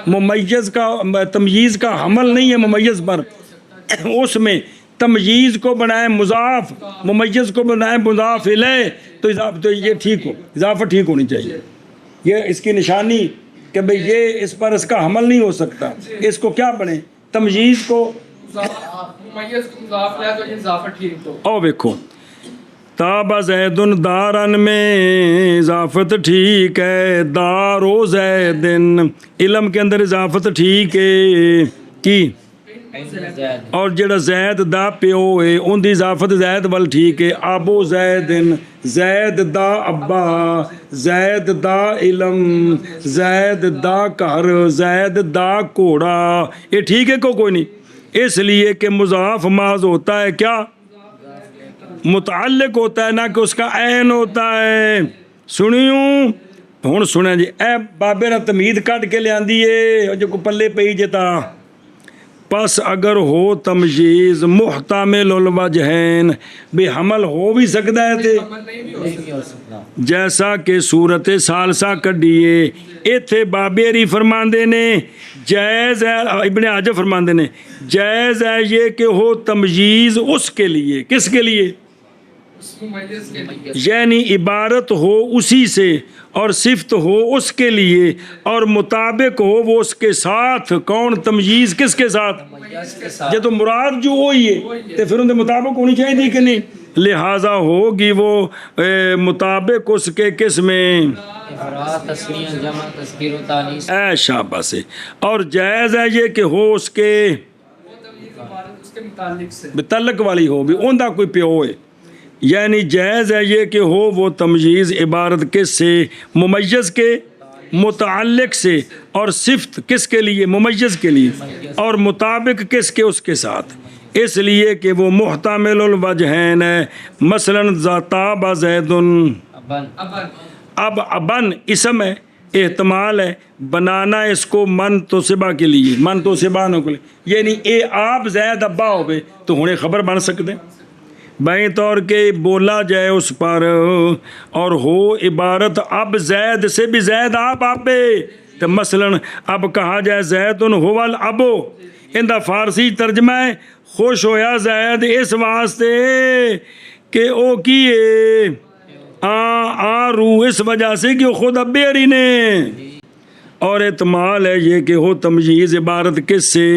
Speaker 1: ممیز کا تمییز کا حمل نہیں ہے ممیز پر اس میں تمییز کو بنائے مضاف ممیز کو بنائے مضاف الیہ تو یہ ٹھیک ہو اضافت ٹھیک ہونی چاہیے یہ اس کی نشانی کہ بھئی یہ اس پر اس کا حمل نہیں ہو سکتا اس کو کیا بنے تمییز کو
Speaker 2: ممیز کو مضاف لے تو یہ اضافت ٹھیک تو
Speaker 1: او دیکھو تاب زید دارن میں اضافت ٹھیک ہے دارو زیدن علم کے اندر اضافت ٹھیک ہے کی اور جڑا زید دا پیو ہے ان دی اضافت زید وال ٹھیک ہے ابو زیدن زید دا ابا زید دا علم زید دا گھر زید دا گھوڑا یہ ٹھیک ہے کوئی نہیں اس لیے کہ مضاف محض ہوتا ہے کیا متعلق ہوتا ہے نہ کہ اس کا عین ہوتا ہے سنیوں ہن سنیں جی اے بابے نے تمید کٹ کے لے آندی ہے جو کو پلے پئی جتا پس اگر ہو تمجیز محتمل الوجہین بے حمل ہو بھی سکتا ہے تے جیسا کہ صورت ثالثہ کڈیے ایتھے بابیری فرماندے نے جائز ہے ابن حجر فرماندے نے جائز ہے یہ کہ ہو تمجیز اس کے لیے کس کے لیے یعنی عبارت ہو اسی سے اور صفت ہو اس کے لیے اور مطابق ہو وہ اس کے ساتھ کون تمجیز کس کے ساتھ یہ تو مراد جو ہوئی ہے تو پھر ان کے مطابق ہونی چاہیے کہ نہیں لہٰذا ہوگی وہ مطابق اس کے کس میں اے شاباش اور جائز ہے یہ کہ ہو اس کے متعلق والی ہو بھی ان کا کوئی پیو ہے یعنی جائز ہے یہ کہ ہو وہ تمجیز عبارت کس سے ممیز کے متعلق سے اور صفت کس کے لیے ممیز کے لیے اور مطابق کس کے اس کے ساتھ اس لیے کہ وہ محتمل الوجہین ہے مثلاً ذاتاب زید اب ابن اسم ہے احتمال ہے بنانا اس کو من تو سبا کے لیے من تو سبانوں کے لیے یعنی اے آپ زید ابا ہوئے تو ہونے خبر بن سکتے بائیں طور کے بولا جائے اس پر اور ہو عبارت اب زید سے بھی زید آپ آپے تو مثلاً اب کہا جائے زیدن ہوال ابو ان دا فارسی ترجمہ ہے خوش ہویا زید اس واسطے کہ او کیے رو اس وجہ سے کہ خود ابیری نے اور احتمال ہے یہ کہ ہو تمجیز عبارت کس سے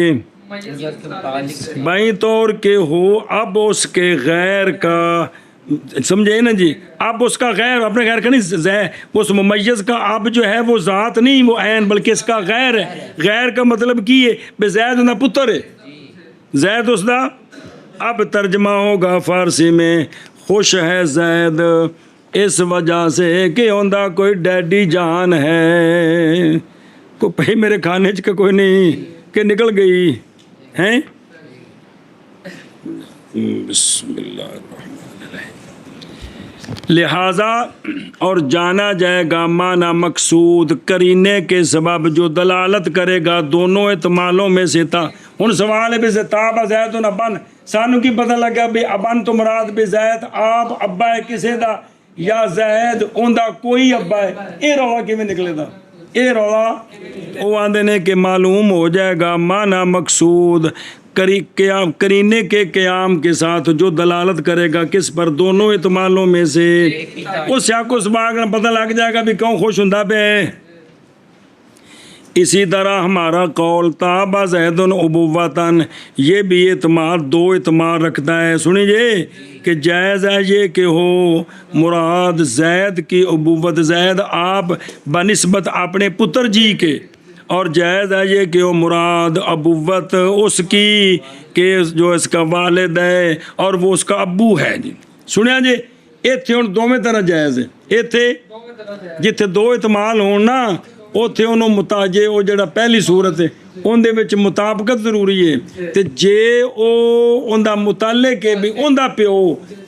Speaker 1: بائیں طور کے ہو اب اس کے غیر کا سمجھے نا جی اب اس کا غیر اپنے غیر کا نہیں اس ممیز کا اب جو ہے وہ ذات نہیں وہ عین بلکہ اس کا غیر ہے غیر کا مطلب کی ہے بے زید نہ پتر ہے زید اس دا اب ترجمہ ہوگا فارسی میں خوش ہے زید اس وجہ سے کہ ہوندا کوئی ڈیڈی جان ہے کو پہی میرے کھانے کا کوئی نہیں کہ نکل گئی ہیں بسم اللہ الرحمن الرحیم لہذا اور جانا جائے گا معنی مقصود کرینے کے سبب جو دلالت کرے گا دونوں احتمالوں میں سے تھا ہن سوال ہے بھی تاب زید ابن سانو کی پتہ لگا بھی ابن تو مراد بھی زید آپ ابا ہے کسے دا یا زید اوندا کوئی ابا ہے اے روا کیویں نکلے دا یہ رولا وہ آندے نے کہ معلوم ہو جائے گا معنی مقصود کرینے کے قیام کے ساتھ جو دلالت کرے گا کس پر، دونوں احتمالوں میں سے اس سیاق و سباق کا پتہ لگ جائے گا بھی کون خوش ہوندا پہ ہے۔ اسی طرح ہمارا قول تابع زید ابوتاً، یہ بھی اعتماد دو اعتماد رکھتا ہے، سنیے کہ جائز ہے یہ کہ ہو مراد زید کی ابوت، زید آپ بنسبت اپنے پتر جی کے، اور جائز ہے یہ کہ وہ مراد ابوت اس کی کہ جو اس کا والد ہے اور وہ اس کا ابو ہے جی۔ سنیا جی ایتھے ہن دوویں طرح جائز ہے، ایتھے جتھے دو احتمال ہون نا اوتھے انہوں متاجے وہ جڑا پہلی صورت ہے ان دے وچ مطابقت ضروری ہے، تے جے او اوندا متعلق ہے بھی اوندا پیو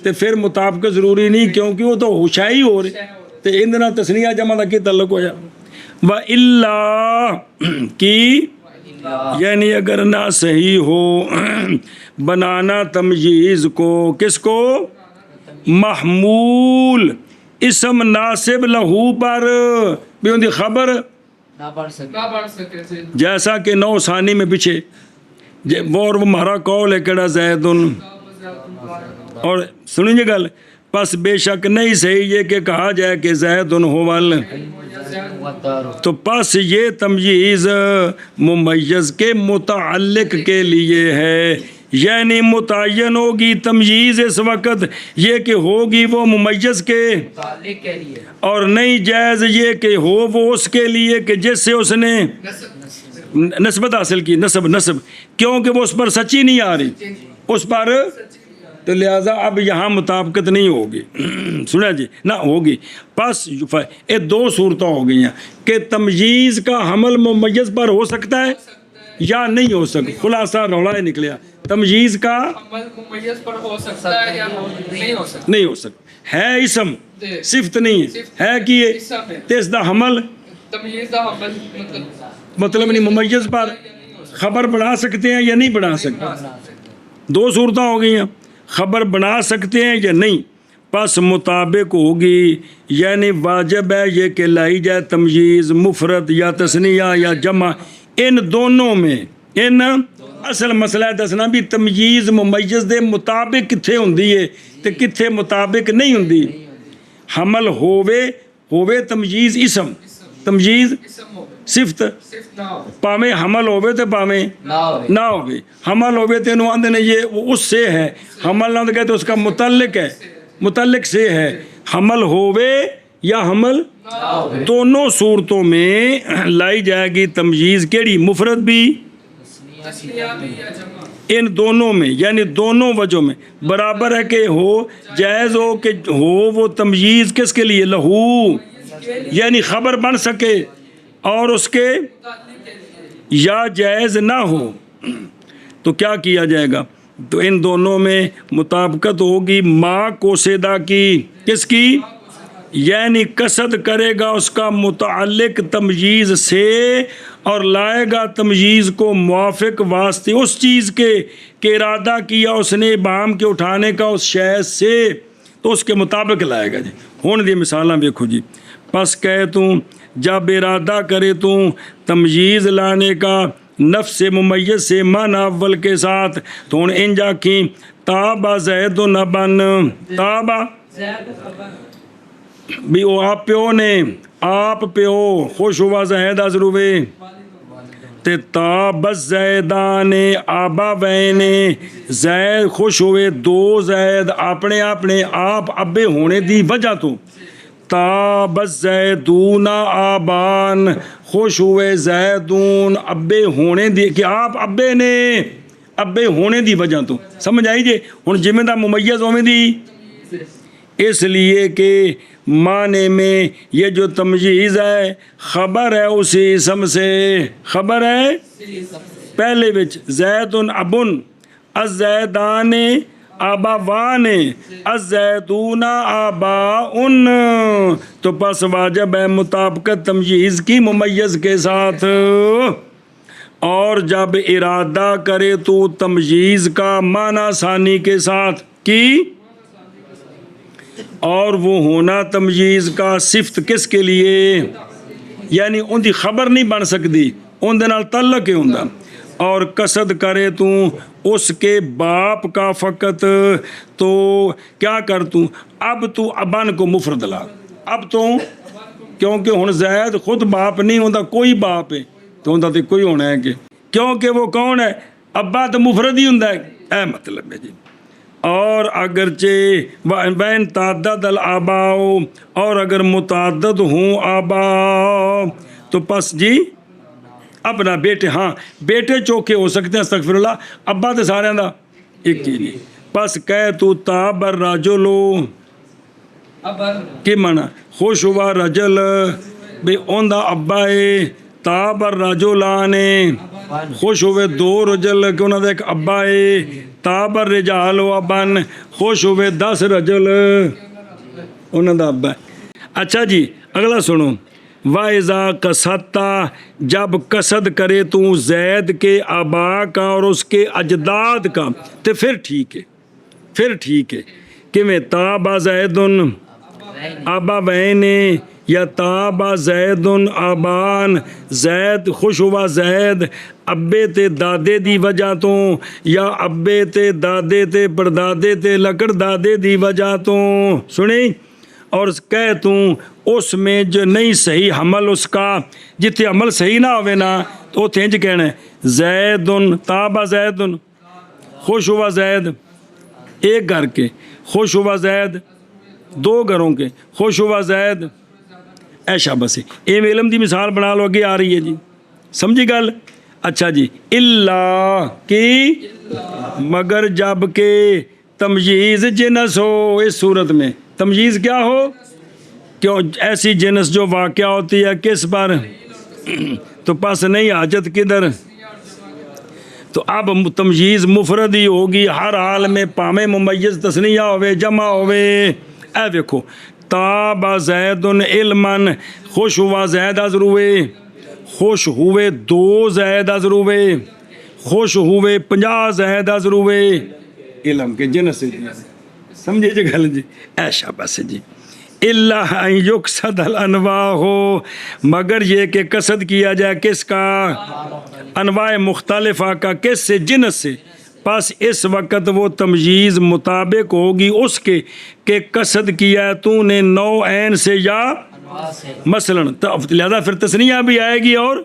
Speaker 1: تے پھر مطابقت ضروری نہیں، کیونکہ وہ تو ہوشائی ہو رہے تے اندے نال تسنیہ جمع دا کی تعلق ہویا۔ وَإِلَّا کی یعنی اگر نہ صحیح ہو بنانا تمجیز کو، کس کو؟ محمول اسم ناصب لہو پر بھی ان دی خبر
Speaker 2: نہ بڑھ سکے جی۔
Speaker 1: جیسا کہ 9 ثانی میں پیچھے وہ اور ہمارا قول ہے کہڑا زیدن، اور سنیے گل پس بے شک نہیں صحیح یہ کہ کہا جائے کہ زیدن ہوول، تو پس یہ تمجیز ممیز کے متعلق کے لیے ہے، یعنی متعین ہوگی تمجیز اس وقت یہ کہ ہوگی وہ ممیز کے اور نہیں جائز یہ کہ ہو وہ اس کے لیے کہ جس سے اس نے نسبت حاصل کی، نسب کیونکہ وہ اس پر سچی نہیں آ رہی اس پر، تو لہذا اب یہاں مطابقت نہیں ہوگی۔ سنا جی نہ ہوگی، پس یہ دو صورتیں ہو گئی ہیں کہ تمجیز کا حمل ممیز پر ہو سکتا ہے یا نہیں ہو سکتا، خلاصہ رولا ہی نکلیا تمجیز کا
Speaker 2: ممیز پر ہو سکتا ہے یا نہیں ہو سکتا،
Speaker 1: نہیں ہو سکتا، ہے اسم صفت نہیں ہے کہ یہ تیز دا حمل
Speaker 2: تمییز دا حمل
Speaker 1: مطلب نہیں ممیز پر خبر بنا سکتے ہیں یا نہیں بنا سکتے، دو صورتیں ہو گئی ہیں، خبر بنا سکتے ہیں یا نہیں، پس مطابق ہوگی، یعنی واجب ہے یہ کہ لائی جائے تمجیز مفرد یا تثنیہ یا جمع، ان دونوں میں ان اصل مسئلہ دسنا بھی تمجیز ممیز دے مطابق کتھے ہوندی ہے تے کتھے مطابق نہیں ہوندی، حمل ہووے تمجیز اسم، تمجیز صفت، پاویں حمل ہووے تے پاویں نہ ہووے، حمل ہووے تے انہوں آندے نے یہ اس سے ہے، حمل نہ کہتے اس کا متعلق ہے، متعلق سے ہے، حمل ہووے یا حمل دونوں صورتوں میں لائی جائے گی تمجیز کیڑی، مفرد بھی ان دونوں میں، یعنی دونوں وجہوں میں برابر ہے کہ ہو، جائز ہو کہ ہو وہ تمجیز کس کے لیے، لہو یعنی خبر بن سکے اور اس کے، یا جائز نہ ہو تو کیا کیا جائے گا، تو ان دونوں میں مطابقت ہوگی ما کوسیدہ کی، کس کی، یعنی قصد کرے گا اس کا متعلق تمجیز سے اور لائے گا تمجیز کو موافق واسطے اس چیز کے کہ ارادہ کیا اس نے ابہام کے اٹھانے کا اس شے سے، تو اس کے مطابق لائے گا جی۔ ہون دی مثالاں دیکھو جی، پس کہے تو جب ارادہ کرے تو تمجیز لانے کا نفس ممیز سے معنی اول کے ساتھ، تو ان انجا کی تابا زید نبن، تابا بھی وہ آپ پیو نے، آپ پیو خوش ہوا زید ازروے تے تابت زیدان آبا وینے، زید خوش ہوئے دو زید اپنے آپ ابے ہونے دی وجہ تو، تابت زیدون آبان خوش ہوئے زیدون ابے ہونے دی، کہ آپ ابے نے ابے ہونے دی وجہ تو، سمجھ آئی جے ہن جمیں دا ممیز ہونے دی، اس لیے کہ معنی میں یہ جو تمجیز ہے خبر ہے اسی اسم سے، خبر ہے پہلے وچ زیدن ابن الزیدان آباوان الزیدون آباؤن، تو پس واجب ہے مطابقت تمجیز کی ممیز کے ساتھ، اور جب ارادہ کرے تو تمجیز کا معنی ثانی کے ساتھ کی، اور وہ ہونا تمجیز کا صفت کس کے لیے، یعنی ان دی خبر نہیں بن سکتی، ان دے نال تعلق ہی ہوندا. اور قصد کرے تو اس کے باپ کا فقط، تو کیا کر تو اب تو ابن کو مفرد لا. اب تو کیونکہ ہن زید خود باپ نہیں ہوندا، کوئی باپ ہے تو ہوندا تے کوئی ہونا ہے کہ کیونکہ وہ کون ہے؟ ابا تو مفرد ہی ہوندا ہے. اے مطلب ہے جی. اور اگرچہ بین تعدد الآباء، اور اگر متعدد ہوں آبا تو پس جی اپنا بیٹے، ہاں بیٹے چوکھے ہو سکتے ہیں، استغفر اللہ، ابا تو سارے دا ایک ہی نہیں. پس کہہ تو تابر راجلو کی مانا خوش ہوا رجل بے اون دا ابا ہے، تابر رجلانے خوش ہوئے دو رجل کہ انہوں دا ایک ابا ہے، تابر رجال و ابن خوش ہوئے 10 رجل انہوں دا ابا ہے. اچھا جی اگلا سنو. وَإِذَا قَصَدْتَ، جب قصد کرے تو زید کے آبا کا اور اس کے اجداد کا تو پھر ٹھیک ہے، پھر ٹھیک ہے. کہ میں تابا زیدن آبا بہنے، یا تابا زیدن آبان، زید خوش ہوا زید ابے تے دادے دی وجہ تو، یا ابے تے دادے تے پردادے تے لکڑ دادے دی وجہ تو. سنیں. اور کہہ تو اس میں جو نہیں صحیح حمل اس کا، جتنے عمل صحیح نہ ہوئے نا تو اتنے انج کہنا ہے زیدن تابا زیدن خوش ہوا زید، ایک گھر کے خوش ہوا زید، 2 گھروں کے خوش ہوا زید. ایشا بس ایم علم دی مثال بنا لو، اگے آ رہی ہے جی، سمجھی گل. اچھا جی. اللہ کی مگر جب کہ تمجیز جنس ہو، اس صورت میں تمجیز کیا ہو؟ کیوں ایسی جنس جو واقع ہوتی ہے کس پر؟ تو پس نہیں حاجت کدھر. تو اب تمجیز مفرد ہی ہوگی ہر حال میں، پامے ممیز تسنیہ ہوئے جمع ہوئے. اے دیکھو تابا زیدن علمن خوش ہوا زید از روئے، خوش ہوئے 2 زید از روئے، خوش ہوئے 50 زید از روئے. علم کے جنس سے سمجھے جی گل جی. ایشا بس جی. اللہ ان یقصد الانواع ہو، مگر یہ کہ قصد کیا جائے کس کا؟ انواع مختلفہ کا. کس سے؟ جنس سے. پس اس وقت وہ تمجیز مطابق ہوگی اس کے کہ قصد کیا ہے تو نے نوعین سے یا مثلا، لہذا پھر تسنیہ بھی آئے گی. اور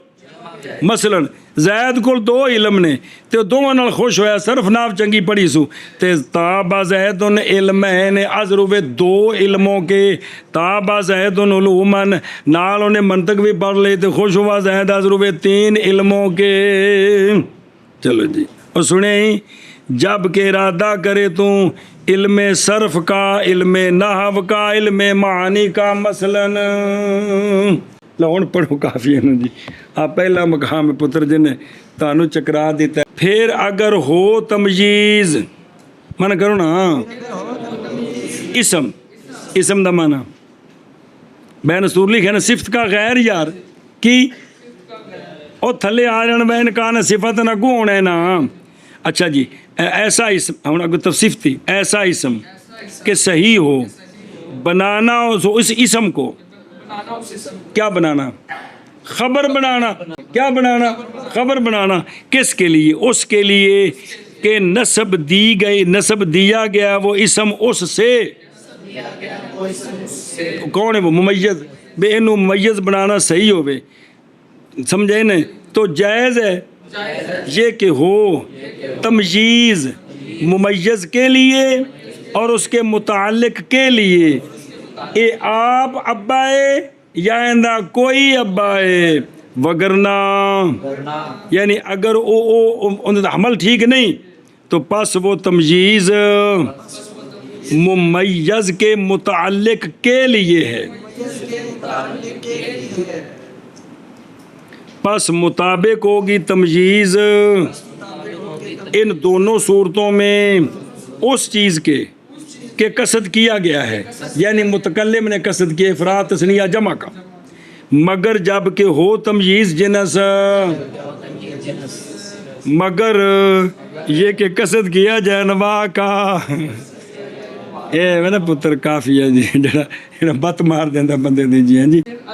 Speaker 1: مثلا زید کو 2 علم نے تو دونوں نال خوش ہویا، صرف ناف چنگی پڑھی سو تے تابا زیدن علمین ازرو 2 علموں کے، تابا زیدن علومن نال انہیں منطق بھی پڑھ لے تے خوش ہوا زید ازرو 3 علموں کے. چلو جی. اور سنیں. جب کہ ارادہ کرے تو علم صرف کا، علم نحو کا، علم معانی کا مثلا. لون پڑھو کافی ہے نا جی. آپ پہلا مقام پتر جن تانوں چکرا دیتا ہے. پھر اگر ہو تمجیز، من کرو نا اسم، اسم دا مانا بین سور لکھے نا صفت کا غیر یار کی او تھلے آ جان بین کان صفت نہ کو ہونا ہے نا. اچھا جی. ایسا اسم ہم اگر توصیف تھی، ایسا اسم کہ صحیح ہو، بنانا ہو اس اسم کو. کیا بنانا؟ خبر بنانا. کیا بنانا؟ خبر بنانا. کس کے لیے؟ اس کے لیے کہ نسب دی گئی، نسب دیا گیا وہ اسم اس سے. کون ہے وہ؟ ممیز. بے انو ممیز بنانا صحیح ہو بے، سمجھے نا؟ تو جائز ہے یہ کہ ہو تمجیز ممیز کے لیے اور اس کے متعلق کے لیے. اے آپ ابا ہے یا اندہ کوئی ابا ہے، وگرنا یعنی اگر حمل ٹھیک نہیں تو پس وہ تمجیز ممیز کے متعلق کے لیے ہے. پس مطابق ہوگی تمجیز ان دونوں صورتوں میں اس چیز کے کہ قصد کیا گیا ہے، یعنی متکلم نے قصد کیا افراد تثنیہ جمع کا، مگر جب کہ ہو تمجیز جنس، مگر یہ کہ قصد کیا جائے انواع کا، ਇਹ ਵੇ ਨਾ ਪੁੱਤਰ ਕਾਫੀ ਹੈ ਜੀ ਜਿਹੜਾ ਬੱਤ ਮਾਰ ਦਿੰਦਾ ਬੰਦੇ ਦੀ ਜੀ। ਹਾਂਜੀ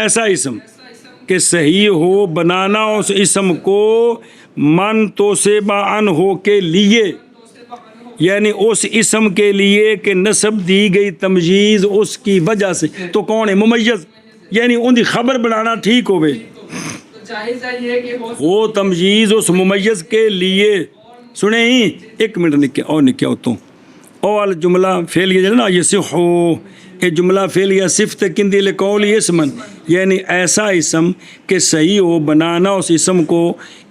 Speaker 1: ایسا اسم کہ صحیح ہو بنانا اس اسم کو من توسبہ ان ہو کے لیے، یعنی اس اسم کے لیے کہ نسب دی گئی تمجیز اس کی وجہ سے، تو کون ہے ممیز، یعنی ان دی خبر بنانا ٹھیک ہوئے،
Speaker 2: جائز ہے یہ کہ
Speaker 1: وہ تمجیز اس ممیز کے لیے۔ سنیں ہی ایک منٹ نکے اور نکے ہوتوں اول جملہ فعلیہ جو نا یصحو، یہ جملہ فعلیہ صفت کندی لقول اسمن، یعنی ایسا اسم کہ صحیح ہو بنانا اس اسم کو،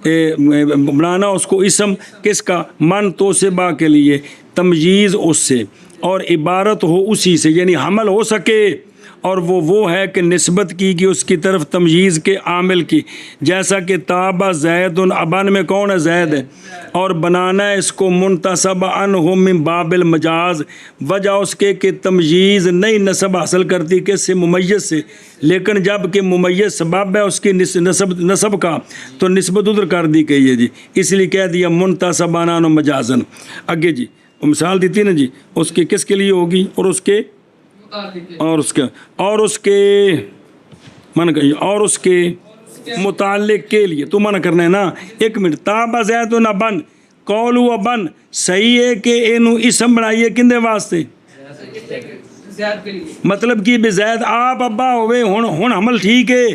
Speaker 1: بنانا اس کو اسم کس کا، من توسبہ کے لیے، تمجیز اس سے، اور عبارت ہو اسی سے، یعنی حمل ہو سکے، اور وہ ہے کہ نسبت کی اس کی طرف تمجیز کے عامل کی، جیسا کہ تابہ زید ابن میں کون ہے، زید ہے، اور بنانا ہے اس کو منتصب عنہ من باب المجاز، وجہ اس کے کہ تمجیز نئی نسب حاصل کرتی کس سے، ممیز سے، لیکن جب کہ ممیز سبب ہے اس کی نسب کا تو نسبت ادھر کر دی گئی ہے جی، اس لیے کہہ دیا منتصب عنہ مجازن۔ آگے جی وہ مثال دیتی نا جی، اس کے کس کے لیے ہوگی، اور اس کے متعلق کے لیے، تو منع کرنا ہے نا۔ ایک منٹ، تابہ زید ابن، قولو ابن صحیح ہے کہ اینو اسم بنائیے کندے واسطے،
Speaker 2: زیاد کے لیے،
Speaker 1: مطلب کہ بے زید آپ ابا ہوئے، ہن حمل ٹھیک ہے،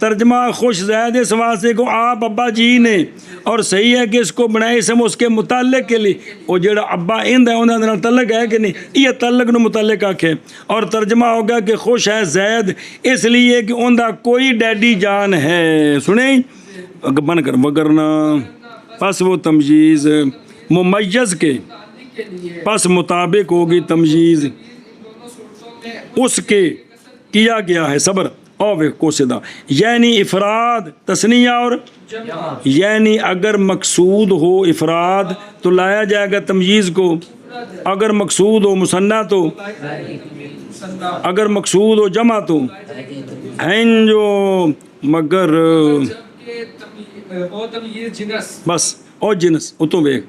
Speaker 1: ترجمہ خوش زید اس واسطے کو آپ ابا جی نے، اور صحیح ہے کہ اس کو بنائے اسم اس کے متعلق کے لیے، وہ جڑا ابا اند ہے انہاں دے نال تعلق ہے کہ نہیں، یہ تعلق نو متعلق آکھے، اور ترجمہ ہوگا کہ خوش ہے زید اس لیے کہ اوندا کوئی ڈیڈی جان ہے۔ سنیں بن کر وگرنا، پس وہ تمجیز ممیز کے پس مطابق ہوگی تمجیز اس کے کیا گیا ہے صبر اور کوسدہ، یعنی افراد تثنیہ اور، یعنی اگر مقصود ہو افراد تو لایا جائے گا تمجیز کو، اگر مقصود ہو مثنیٰ تو، اگر مقصود ہو جمع تو ہیں جو، مگر بس اور جنس اتوں بیک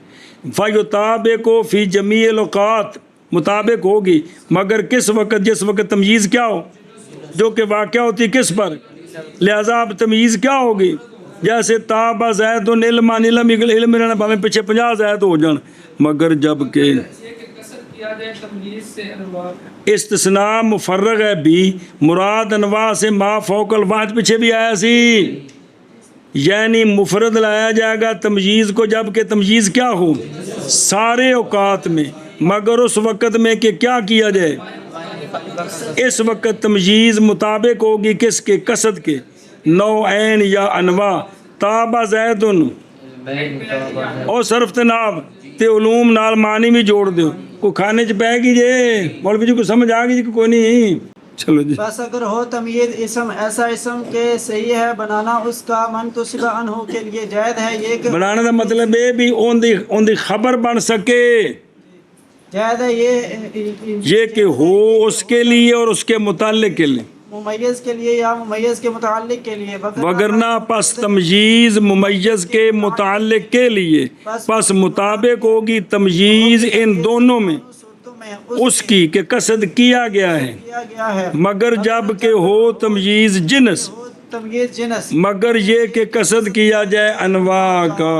Speaker 1: فیطابق کو فی جمیع الاوقات، مطابق ہوگی مگر کس وقت، جس وقت تمجیز کیا ہو، جو کہ واقع ہوتی کس پر، لہذا اب تمیز کیا ہوگی، جیسے تابہ زید علم علم رہنا بھامیں پیچھے 50 زید ہو جان، مگر جب کہ استثناء مفرغ ہے بھی مراد انواع سے ما فوق الواحد پیچھے بھی آیا سی، یعنی مفرد لایا جائے گا تمجیز کو جب کہ تمجیز کیا ہو سارے اوقات میں، مگر اس وقت میں کہ کیا کیا جائے، اس وقت تمجیز مطابق ہوگی کس کے، قصد کے، نوعین یا انواع، تابہ زید اور صرف تناب تے علوم نال معنی بھی جوڑ دیو، کوئی کھانے چ پہ گی جے مولوی جی کو سمجھ آ گئی جی کوئی نہیں، چلو جی۔
Speaker 3: بس اگر ہو تمیز اسم ایسا اسم کہ صحیح ہے بنانا اس کا منتصب عنہ کے لیے جائز ہے، یہ کہ
Speaker 1: بنانے کا مطلب ہے بھی اون دی خبر بن سکے،
Speaker 3: جائز ہے
Speaker 1: یہ کہ ہو اس کے لیے اور اس کے متعلق کے لیے،
Speaker 3: ممیز کے لیے یا ممیز کے متعلق کے لیے،
Speaker 1: وگرنہ پس تمجیز ممیز کے متعلق کے لیے، پس مطابق ہوگی تمجیز ان دونوں میں اس کی کہ قصد کیا گیا ہے، مگر جب کہ ہو تمجیز جنس،
Speaker 3: تمیز جنس،
Speaker 1: مگر یہ کہ قصد کیا جائے انواع کا۔